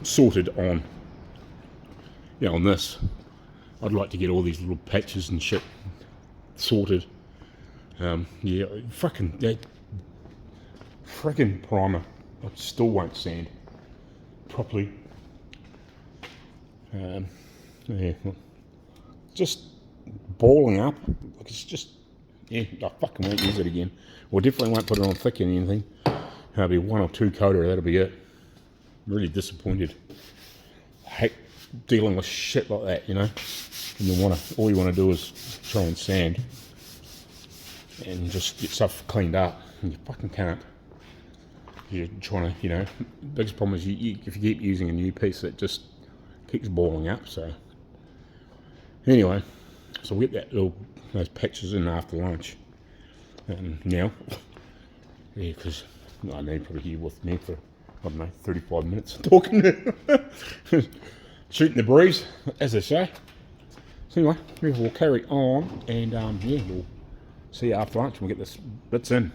sorted on, on this. I'd like to get all these little patches and shit sorted. Yeah, that frickin' primer, I still won't sand properly. Yeah, just balling up. Like it's just, I fucking won't use it again. Well, definitely won't put it on thick and anything. There'll be 1 or 2 coater, that'll be it. I'm really disappointed. I hate dealing with shit like that, And all you want to do is try and sand and just get stuff cleaned up, and you fucking can't. You're trying to, the biggest problem is if you keep using a new piece, it just keeps balling up. So anyway, so we'll get those patches in after lunch. Now, yeah, because I need probably here with me for, I don't know, 35 minutes talking, shooting the breeze, as they say. So anyway, we'll carry on, and we'll see you after lunch. We'll get this bits in.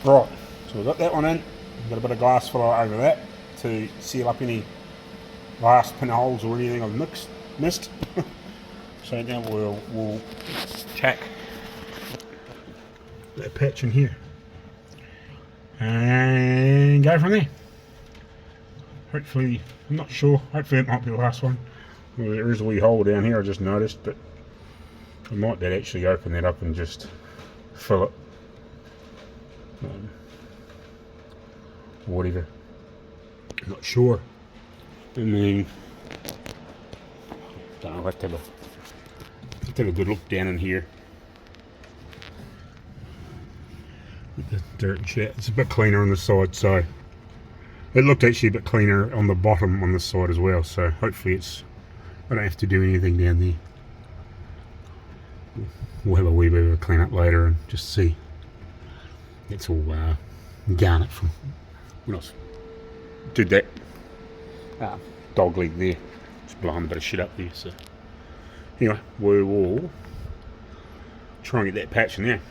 Right, so we've got that one in. Got a bit of glass filler over that to seal up any last pinholes or anything I've missed. So now we'll tack that patch in here and go from there. Hopefully, I'm not sure, hopefully it might be the last one. Well, there is a wee hole down here I just noticed, but I might actually open that up and just fill it. Whatever. I'm not sure. And then I'll have to have a good look down in here. With the dirt and shit. It's a bit cleaner on the side, so it looked actually a bit cleaner on the bottom on the side as well, so hopefully I don't have to do anything down there. We'll have a wee bit of a clean up later and just see. It's all garnet from when I did that dog leg there. Just blowing a bit of shit up there. So anyway, we will try and get that patch in there.